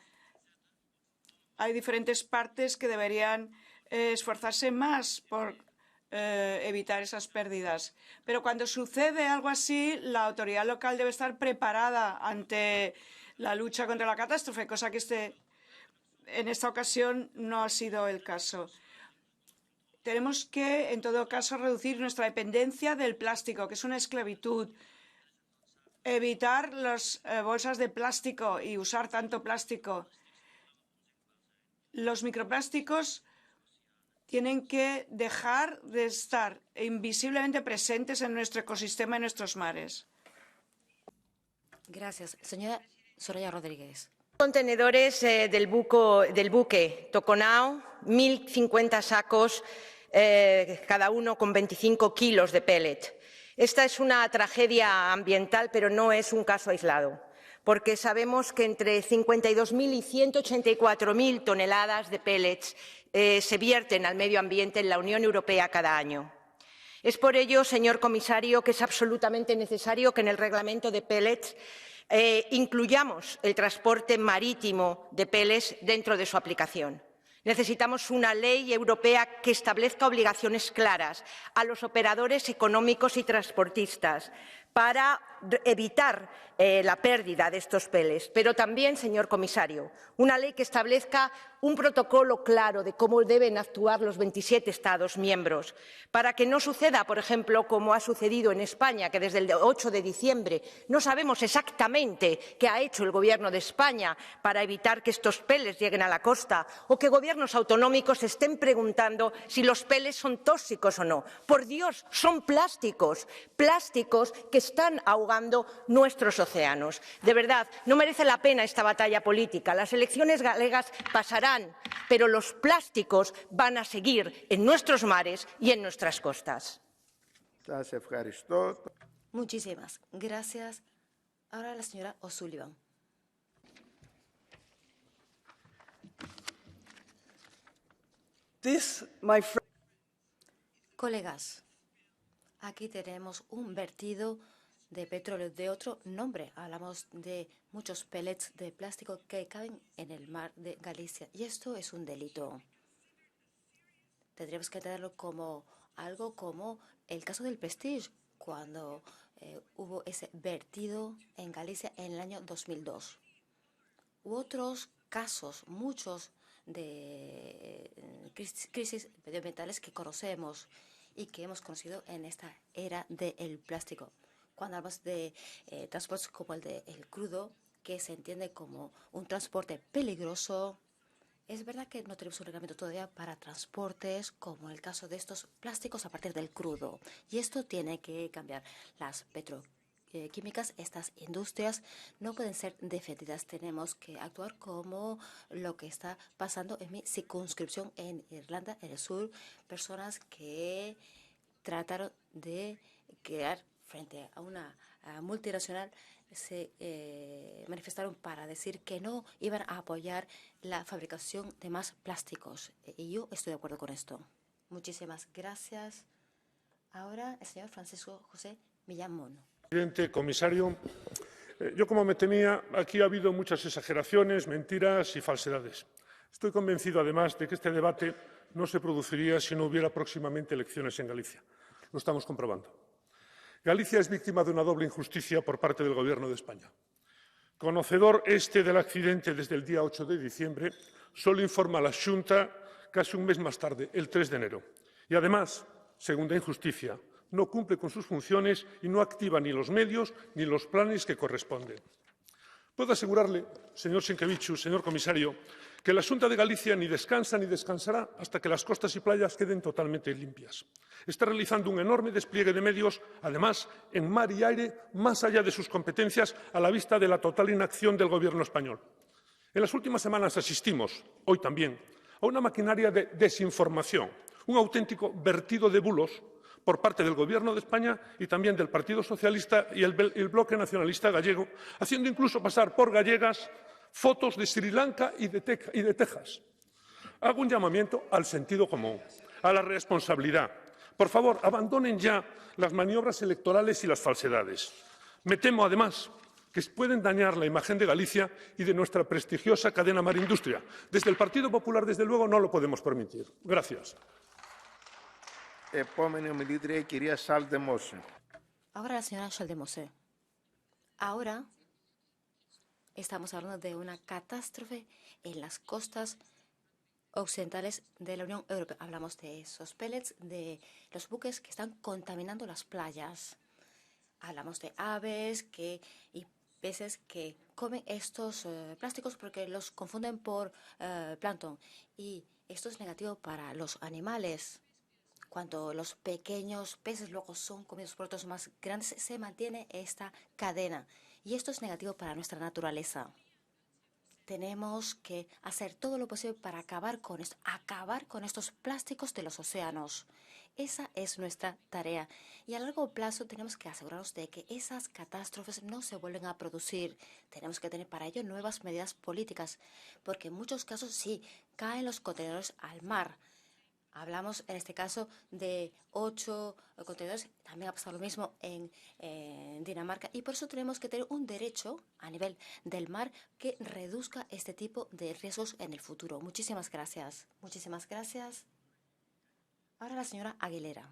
Hay diferentes partes que deberían esforzarse más por evitar esas pérdidas. Pero cuando sucede algo así, la autoridad local debe estar preparada ante la lucha contra la catástrofe, cosa que en esta ocasión no ha sido el caso. Tenemos que, en todo caso, reducir nuestra dependencia del plástico, que es una esclavitud. Evitar las bolsas de plástico y usar tanto plástico. Los microplásticos tienen que dejar de estar invisiblemente presentes en nuestro ecosistema y nuestros mares. Gracias. Señora Soraya Rodríguez. Contenedores del buque Toconao, 1.050 sacos, cada uno con 25 kilos de pellet. Esta es una tragedia ambiental, pero no es un caso aislado, porque sabemos que entre 52.000 y 184.000 toneladas de pellets se vierten al medio ambiente en la Unión Europea cada año. Es por ello, señor comisario, que es absolutamente necesario que en el reglamento de pellets incluyamos el transporte marítimo de pellets dentro de su aplicación. Necesitamos una ley europea que establezca obligaciones claras a los operadores económicos y transportistas para evitar la pérdida de estos pellets. Pero también, señor comisario, una ley que establezca un protocolo claro de cómo deben actuar los 27 Estados miembros, para que no suceda, por ejemplo, como ha sucedido en España, que desde el 8 de diciembre no sabemos exactamente qué ha hecho el Gobierno de España para evitar que estos pellets lleguen a la costa, o que gobiernos autonómicos se estén preguntando si los pellets son tóxicos o no. Por Dios, son plásticos, plásticos que están ahogando nuestros océanos. De verdad, no merece la pena esta batalla política. Las elecciones galegas pasarán, pero los plásticos van a seguir en nuestros mares y en nuestras costas. Muchísimas gracias. Ahora la señora O'Sullivan. Colegas, aquí tenemos un vertido de petróleo de otro nombre. Hablamos de muchos pellets de plástico que caen en el mar de Galicia. Y esto es un delito. Tendríamos que entenderlo como algo como el caso del Prestige, cuando hubo ese vertido en Galicia en el año 2002. U otros casos, muchos de crisis medioambientales que conocemos y que hemos conocido en esta era del plástico. Cuando hablamos de transportes como el del crudo, que se entiende como un transporte peligroso, es verdad que no tenemos un reglamento todavía para transportes, como el caso de estos plásticos a partir del crudo. Y esto tiene que cambiar. Las petroquímicas, estas industrias, no pueden ser defendidas. Tenemos que actuar como lo que está pasando en mi circunscripción en Irlanda, en el sur. Personas que trataron de crear frente a una multinacional se manifestaron para decir que no iban a apoyar la fabricación de más plásticos. Y yo estoy de acuerdo con esto. Muchísimas gracias. Ahora el señor Francisco José Millán Mono. Presidente, comisario, yo como me temía, aquí ha habido muchas exageraciones, mentiras y falsedades. Estoy convencido, además, de que este debate no se produciría si no hubiera próximamente elecciones en Galicia. Lo estamos comprobando. Galicia es víctima de una doble injusticia por parte del Gobierno de España. Conocedor del accidente desde el día 8 de diciembre, solo informa a la Xunta casi un mes más tarde, el 3 de enero. Y además, segunda injusticia, no cumple con sus funciones y no activa ni los medios ni los planes que corresponden. Puedo asegurarle, señor Sinkevičius, señor comisario, que la Xunta de Galicia ni descansa ni descansará hasta que las costas y playas queden totalmente limpias. Está realizando un enorme despliegue de medios, además, en mar y aire, más allá de sus competencias, a la vista de la total inacción del Gobierno español. En las últimas semanas asistimos, hoy también, a una maquinaria de desinformación, un auténtico vertido de bulos por parte del Gobierno de España y también del Partido Socialista y el Bloque Nacionalista Gallego, haciendo incluso pasar por gallegas fotos de Sri Lanka y de Texas. Hago un llamamiento al sentido común, a la responsabilidad. Por favor, abandonen ya las maniobras electorales y las falsedades. Me temo, además, que pueden dañar la imagen de Galicia y de nuestra prestigiosa cadena Marindustria. Desde el Partido Popular, desde luego, no lo podemos permitir. Gracias. Ahora la señora Schaldemose. Ahora estamos hablando de una catástrofe en las costas occidentales de la Unión Europea. Hablamos de esos pellets, de los buques que están contaminando las playas. Hablamos de aves y peces que comen estos plásticos porque los confunden por plancton. Y esto es negativo para los animales. Cuando los pequeños peces luego son comidos por otros más grandes, se mantiene esta cadena. Y esto es negativo para nuestra naturaleza. Tenemos que hacer todo lo posible para acabar con estos plásticos de los océanos. Esa es nuestra tarea. Y a largo plazo tenemos que asegurarnos de que esas catástrofes no se vuelven a producir. Tenemos que tener para ello nuevas medidas políticas, porque en muchos casos sí caen los contenedores al mar. Hablamos en este caso de 8 contenedores. También ha pasado lo mismo en Dinamarca. Y por eso tenemos que tener un derecho a nivel del mar que reduzca este tipo de riesgos en el futuro. Muchísimas gracias. Muchísimas gracias. Ahora la señora Aguilera.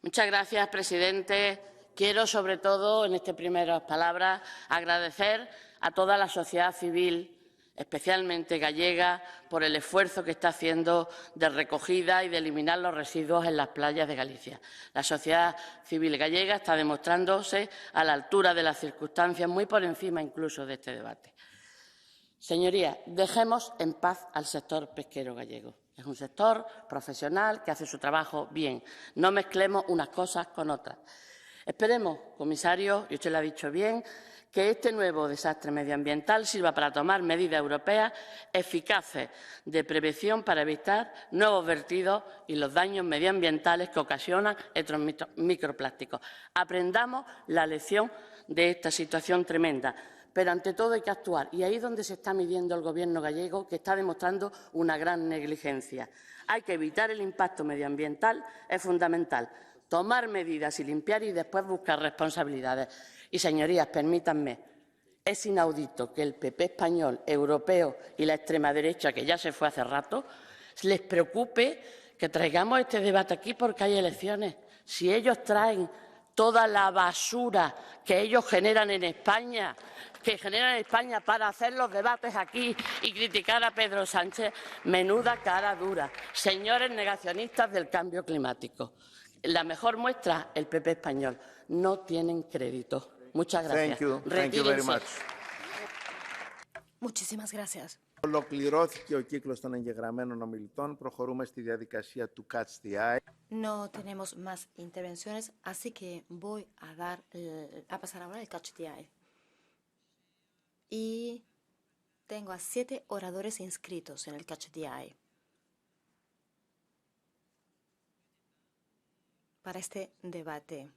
Muchas gracias, presidente. Quiero, sobre todo, en estas primeras palabras, agradecer a toda la sociedad civil, especialmente gallega, por el esfuerzo que está haciendo de recogida y de eliminar los residuos en las playas de Galicia. La sociedad civil gallega está demostrándose a la altura de las circunstancias, muy por encima incluso de este debate. Señorías, dejemos en paz al sector pesquero gallego. Es un sector profesional que hace su trabajo bien. No mezclemos unas cosas con otras. Esperemos, comisario, y usted lo ha dicho bien, que este nuevo desastre medioambiental sirva para tomar medidas europeas eficaces de prevención para evitar nuevos vertidos y los daños medioambientales que ocasionan estos microplásticos. Aprendamos la lección de esta situación tremenda. Pero ante todo hay que actuar y ahí es donde se está midiendo el Gobierno gallego, que está demostrando una gran negligencia. Hay que evitar el impacto medioambiental, es fundamental. Tomar medidas y limpiar y después buscar responsabilidades. Y, señorías, permítanme, es inaudito que el PP español, europeo y la extrema derecha, que ya se fue hace rato, les preocupe que traigamos este debate aquí porque hay elecciones. Si ellos traen toda la basura que ellos generan en España, para hacer los debates aquí y criticar a Pedro Sánchez, menuda cara dura. Señores negacionistas del cambio climático, la mejor muestra, el PP español. No tienen crédito. Muchas gracias. Thank you very much. Muchísimas gracias. Ολοκληρώθηκε ο κύκλος των εγγεγραμμένων ομιλητών. Προχωρούμε στη διαδικασία του Catch the Eye. No tenemos más intervenciones, así que voy a pasar ahora el Catch the Eye. Y tengo a 7 oradores inscritos en el Catch the Eye para este debate.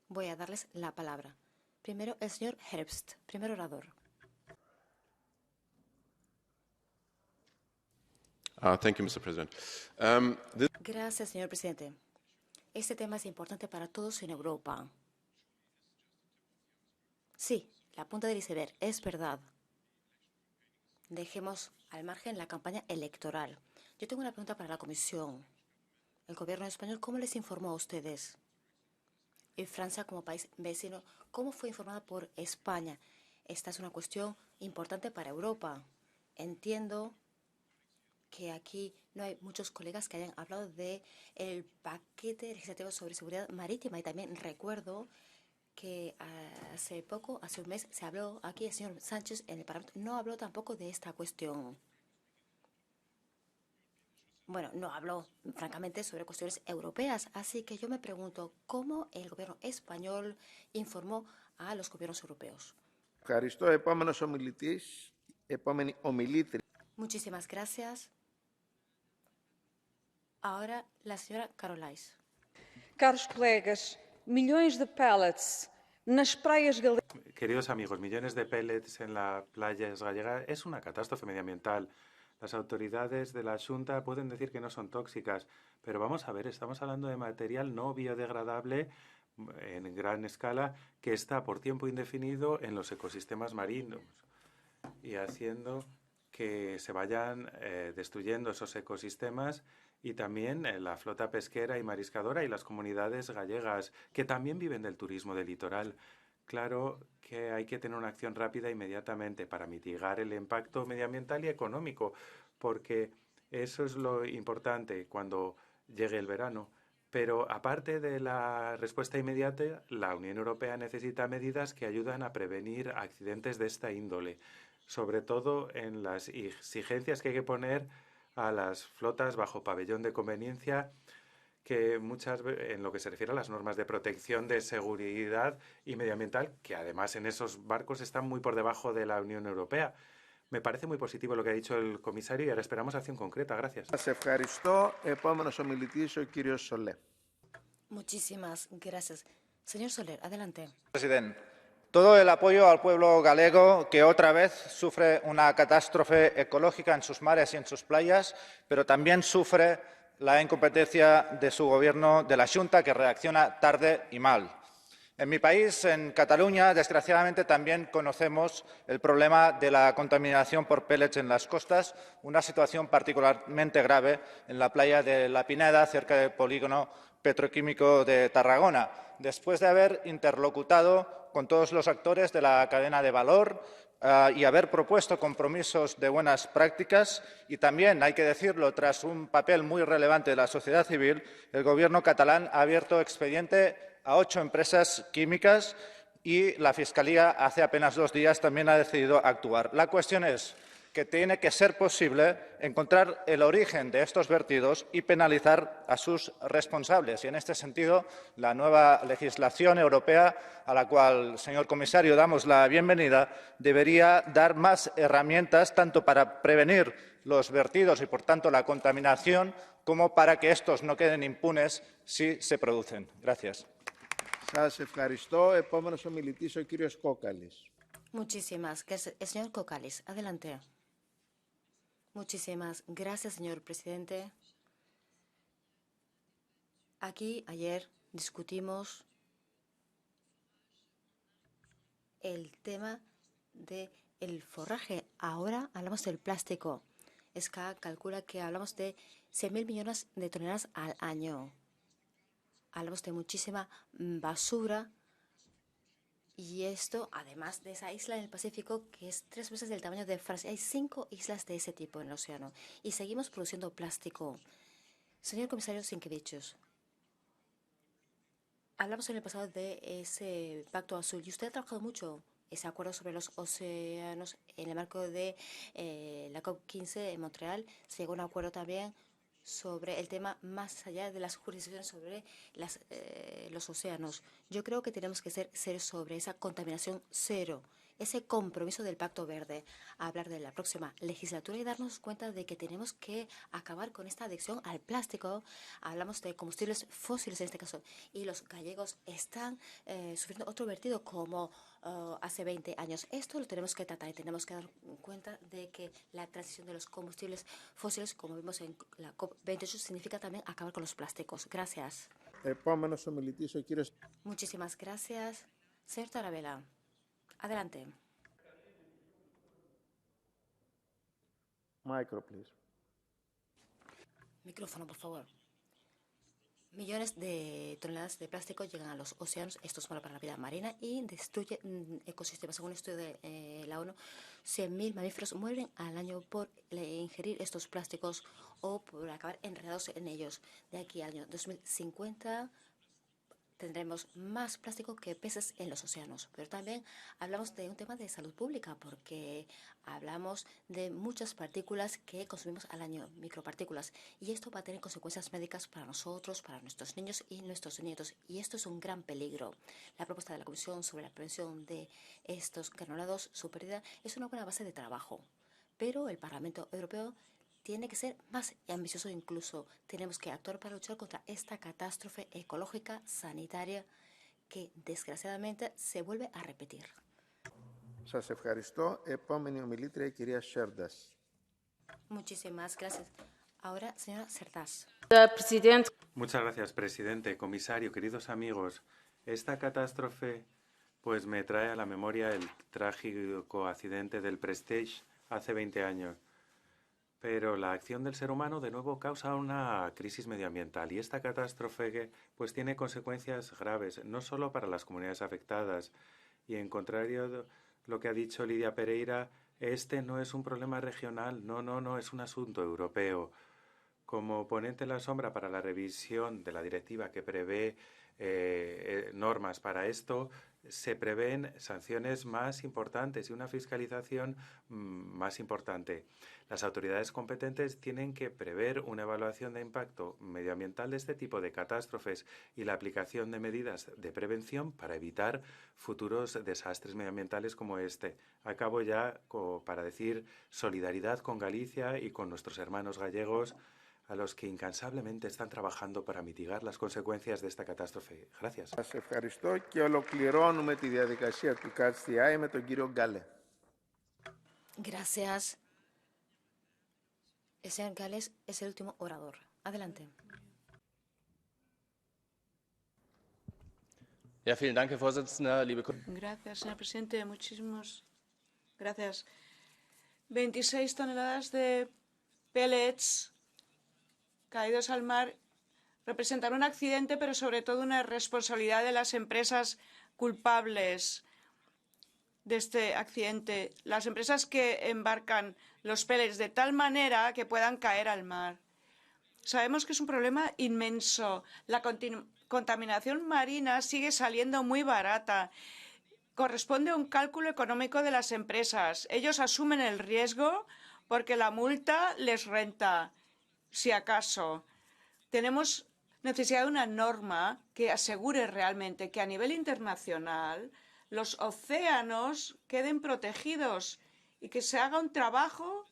Voy a darles la palabra. Primero, el señor Herbst, primer orador. Thank you, Mr. President. Gracias, señor presidente. Este tema es importante para todos en Europa. Sí, la punta del iceberg, es verdad. Dejemos al margen la campaña electoral. Yo tengo una pregunta para la Comisión. El Gobierno español, ¿cómo les informó a ustedes? Y Francia, como país vecino, ¿cómo fue informada por España? Esta es una cuestión importante para Europa. Entiendo que aquí no hay muchos colegas que hayan hablado del paquete legislativo sobre seguridad marítima. Y también recuerdo que hace un mes, se habló aquí, el señor Sánchez en el Parlamento no habló tampoco de esta cuestión. Bueno, no habló, francamente, sobre cuestiones europeas. Así que yo me pregunto, ¿cómo el Gobierno español informó a los gobiernos europeos? Muchísimas gracias. Ahora, la señora Carolais. Caros colegas, millones de pellets nas praias galegas. Queridos amigos, millones de pellets en las playas gallegas es una catástrofe medioambiental. Las autoridades de la Xunta pueden decir que no son tóxicas, pero vamos a ver, estamos hablando de material no biodegradable en gran escala que está por tiempo indefinido en los ecosistemas marinos y haciendo que se vayan destruyendo esos ecosistemas y también la flota pesquera y mariscadora y las comunidades gallegas que también viven del turismo del litoral. Claro que hay que tener una acción rápida inmediatamente para mitigar el impacto medioambiental y económico, porque eso es lo importante cuando llegue el verano. Pero aparte de la respuesta inmediata, la Unión Europea necesita medidas que ayudan a prevenir accidentes de esta índole, sobre todo en las exigencias que hay que poner a las flotas bajo pabellón de conveniencia, que en lo que se refiere a las normas de protección de seguridad y medioambiental, que además en esos barcos están muy por debajo de la Unión Europea. Me parece muy positivo lo que ha dicho el comisario y ahora esperamos acción concreta. Gracias. Muchísimas gracias. Señor Soler, adelante. Presidente, todo el apoyo al pueblo galego, que otra vez sufre una catástrofe ecológica en sus mares y en sus playas, pero también sufre la incompetencia de su gobierno, de la Xunta, que reacciona tarde y mal. En mi país, en Cataluña, desgraciadamente también conocemos el problema de la contaminación por pellets en las costas, una situación particularmente grave en la playa de La Pineda, cerca del polígono petroquímico de Tarragona. Después de haber interlocutado con todos los actores de la cadena de valor y haber propuesto compromisos de buenas prácticas y también, hay que decirlo, tras un papel muy relevante de la sociedad civil, el Gobierno catalán ha abierto expediente a 8 empresas químicas y la Fiscalía hace apenas 2 días también ha decidido actuar. La cuestión es que tiene que ser posible encontrar el origen de estos vertidos y penalizar a sus responsables. Y en este sentido, la nueva legislación europea, a la cual, señor comisario, damos la bienvenida, debería dar más herramientas tanto para prevenir los vertidos y, por tanto, la contaminación, como para que estos no queden impunes si se producen. Gracias. Σας ευχαριστώ. Επόμενος ομιλητής ο κύριος Κόκαλης. Muchísimas gracias. El señor Kokalis, adelante. Muchísimas gracias, señor presidente. Aquí ayer discutimos el tema del forraje. Ahora hablamos del plástico. SCA calcula que hablamos de 100.000 millones de toneladas al año. Hablamos de muchísima basura. Y esto, además de esa isla en el Pacífico, que es 3 veces del tamaño de Francia. Hay 5 islas de ese tipo en el océano. Y seguimos produciendo plástico. Señor comisario Sinkevičius, hablamos en el pasado de ese Pacto Azul. Y usted ha trabajado mucho ese acuerdo sobre los océanos en el marco de la COP15 en Montreal. Se llegó a un acuerdo también sobre el tema más allá de las jurisdicciones sobre los océanos. Yo creo que tenemos que ser serios sobre esa contaminación cero, ese compromiso del Pacto Verde, a hablar de la próxima legislatura y darnos cuenta de que tenemos que acabar con esta adicción al plástico. Hablamos de combustibles fósiles en este caso y los gallegos están sufriendo otro vertido como hace 20 años. Esto lo tenemos que tratar y tenemos que dar cuenta de que la transición de los combustibles fósiles, como vimos en la COP28, significa también acabar con los plásticos. Gracias. Muchísimas gracias. Señor Tarabella, adelante. Micrófono, por favor. Millones de toneladas de plástico llegan a los océanos. Esto es malo para la vida marina y destruye ecosistemas. Según un estudio de la ONU, 100.000 mamíferos mueren al año por ingerir estos plásticos o por acabar enredados en ellos. De aquí al año 2050 tendremos más plástico que peces en los océanos. Pero también hablamos de un tema de salud pública, porque hablamos de muchas partículas que consumimos al año, micropartículas, y esto va a tener consecuencias médicas para nosotros, para nuestros niños y nuestros nietos, y esto es un gran peligro. La propuesta de la Comisión sobre la prevención de estos granulados, su pérdida, es una buena base de trabajo, pero el Parlamento Europeo tiene que ser más ambicioso. Incluso tenemos que actuar para luchar contra esta catástrofe ecológica sanitaria que desgraciadamente se vuelve a repetir. Σας ευχαριστώ. Επόμενη ομιλήτρια, η κυρία Σέρντας. Muchísimas gracias. Ahora, señora Cerdás. Muchas gracias, presidente, comisario, queridos amigos. Esta catástrofe pues me trae a la memoria el trágico accidente del Prestige hace 20 años. Pero la acción del ser humano de nuevo causa una crisis medioambiental y esta catástrofe pues tiene consecuencias graves, no solo para las comunidades afectadas. Y en contrario a lo que ha dicho Lidia Pereira, este no es un problema regional, no, es un asunto europeo. Como ponente en la sombra para la revisión de la directiva que prevé normas para esto, se prevén sanciones más importantes y una fiscalización más importante. Las autoridades competentes tienen que prever una evaluación de impacto medioambiental de este tipo de catástrofes y la aplicación de medidas de prevención para evitar futuros desastres medioambientales como este. Acabo ya para decir solidaridad con Galicia y con nuestros hermanos gallegos, a los que incansablemente están trabajando para mitigar las consecuencias de esta catástrofe. Gracias. Σας ευχαριστώ και ολοκληρώνουμε τη διαδικασία του ΚΑΤΣΤΙΑΗ με τον κύριο Γκάλε. Gracias. El señor Gales es el último orador. Adelante. Ja, vielen Dank, Herr Vorsitzender, liebe Gracias, señor presidente. Muchísimas gracias. 26 toneladas de pellets caídos al mar representan un accidente, pero sobre todo una responsabilidad de las empresas culpables de este accidente. Las empresas que embarcan los pellets de tal manera que puedan caer al mar. Sabemos que es un problema inmenso. La contaminación marina sigue saliendo muy barata. Corresponde a un cálculo económico de las empresas. Ellos asumen el riesgo porque la multa les renta. Si acaso, tenemos necesidad de una norma que asegure realmente que a nivel internacional los océanos queden protegidos y que se haga un trabajo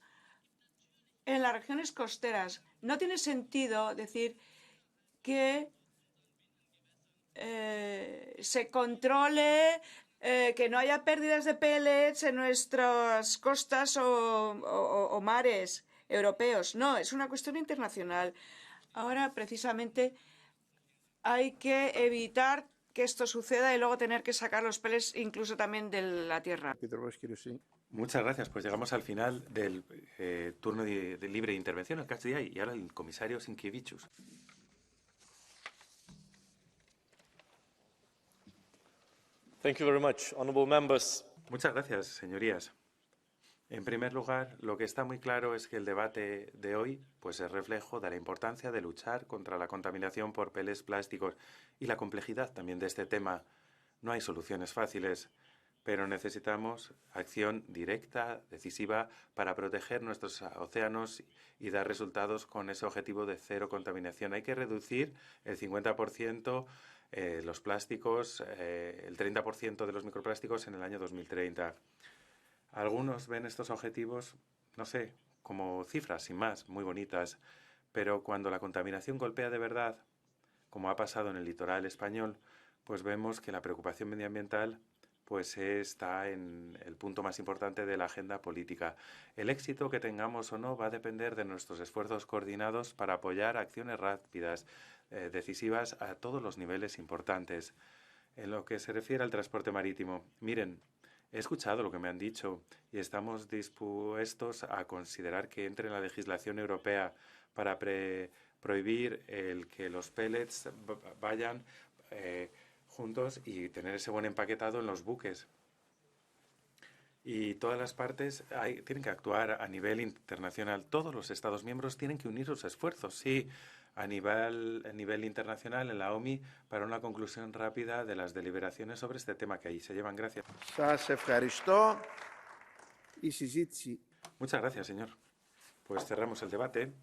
en las regiones costeras. No tiene sentido decir que se controle que no haya pérdidas de pellets en nuestras costas o mares europeos. No, es una cuestión internacional. Ahora, precisamente, hay que evitar que esto suceda y luego tener que sacar los pellets incluso también de la tierra. Muchas gracias. Pues llegamos al final del turno de libre intervención, el Catch the Eye, y ahora el comisario Sinkevičius. Thank you very much, honourable members. Muchas gracias, señorías. En primer lugar, lo que está muy claro es que el debate de hoy pues, es reflejo de la importancia de luchar contra la contaminación por pellets plásticos y la complejidad también de este tema. No hay soluciones fáciles, pero necesitamos acción directa, decisiva, para proteger nuestros océanos y dar resultados con ese objetivo de cero contaminación. Hay que reducir el 50% los plásticos, el 30% de los microplásticos en el año 2030. Algunos ven estos objetivos, no sé, como cifras, sin más, muy bonitas, pero cuando la contaminación golpea de verdad, como ha pasado en el litoral español, pues vemos que la preocupación medioambiental pues está en el punto más importante de la agenda política. El éxito que tengamos o no va a depender de nuestros esfuerzos coordinados para apoyar acciones rápidas, decisivas a todos los niveles importantes. En lo que se refiere al transporte marítimo, miren, he escuchado lo que me han dicho y estamos dispuestos a considerar que entre en la legislación europea para prohibir el que los pellets vayan juntos y tener ese buen empaquetado en los buques. Y todas las partes tienen que actuar a nivel internacional. Todos los Estados miembros tienen que unir sus esfuerzos, sí, a nivel internacional en la OMI para una conclusión rápida de las deliberaciones sobre este tema que ahí se llevan. Gracias. Muchas gracias, señor. Pues cerramos el debate.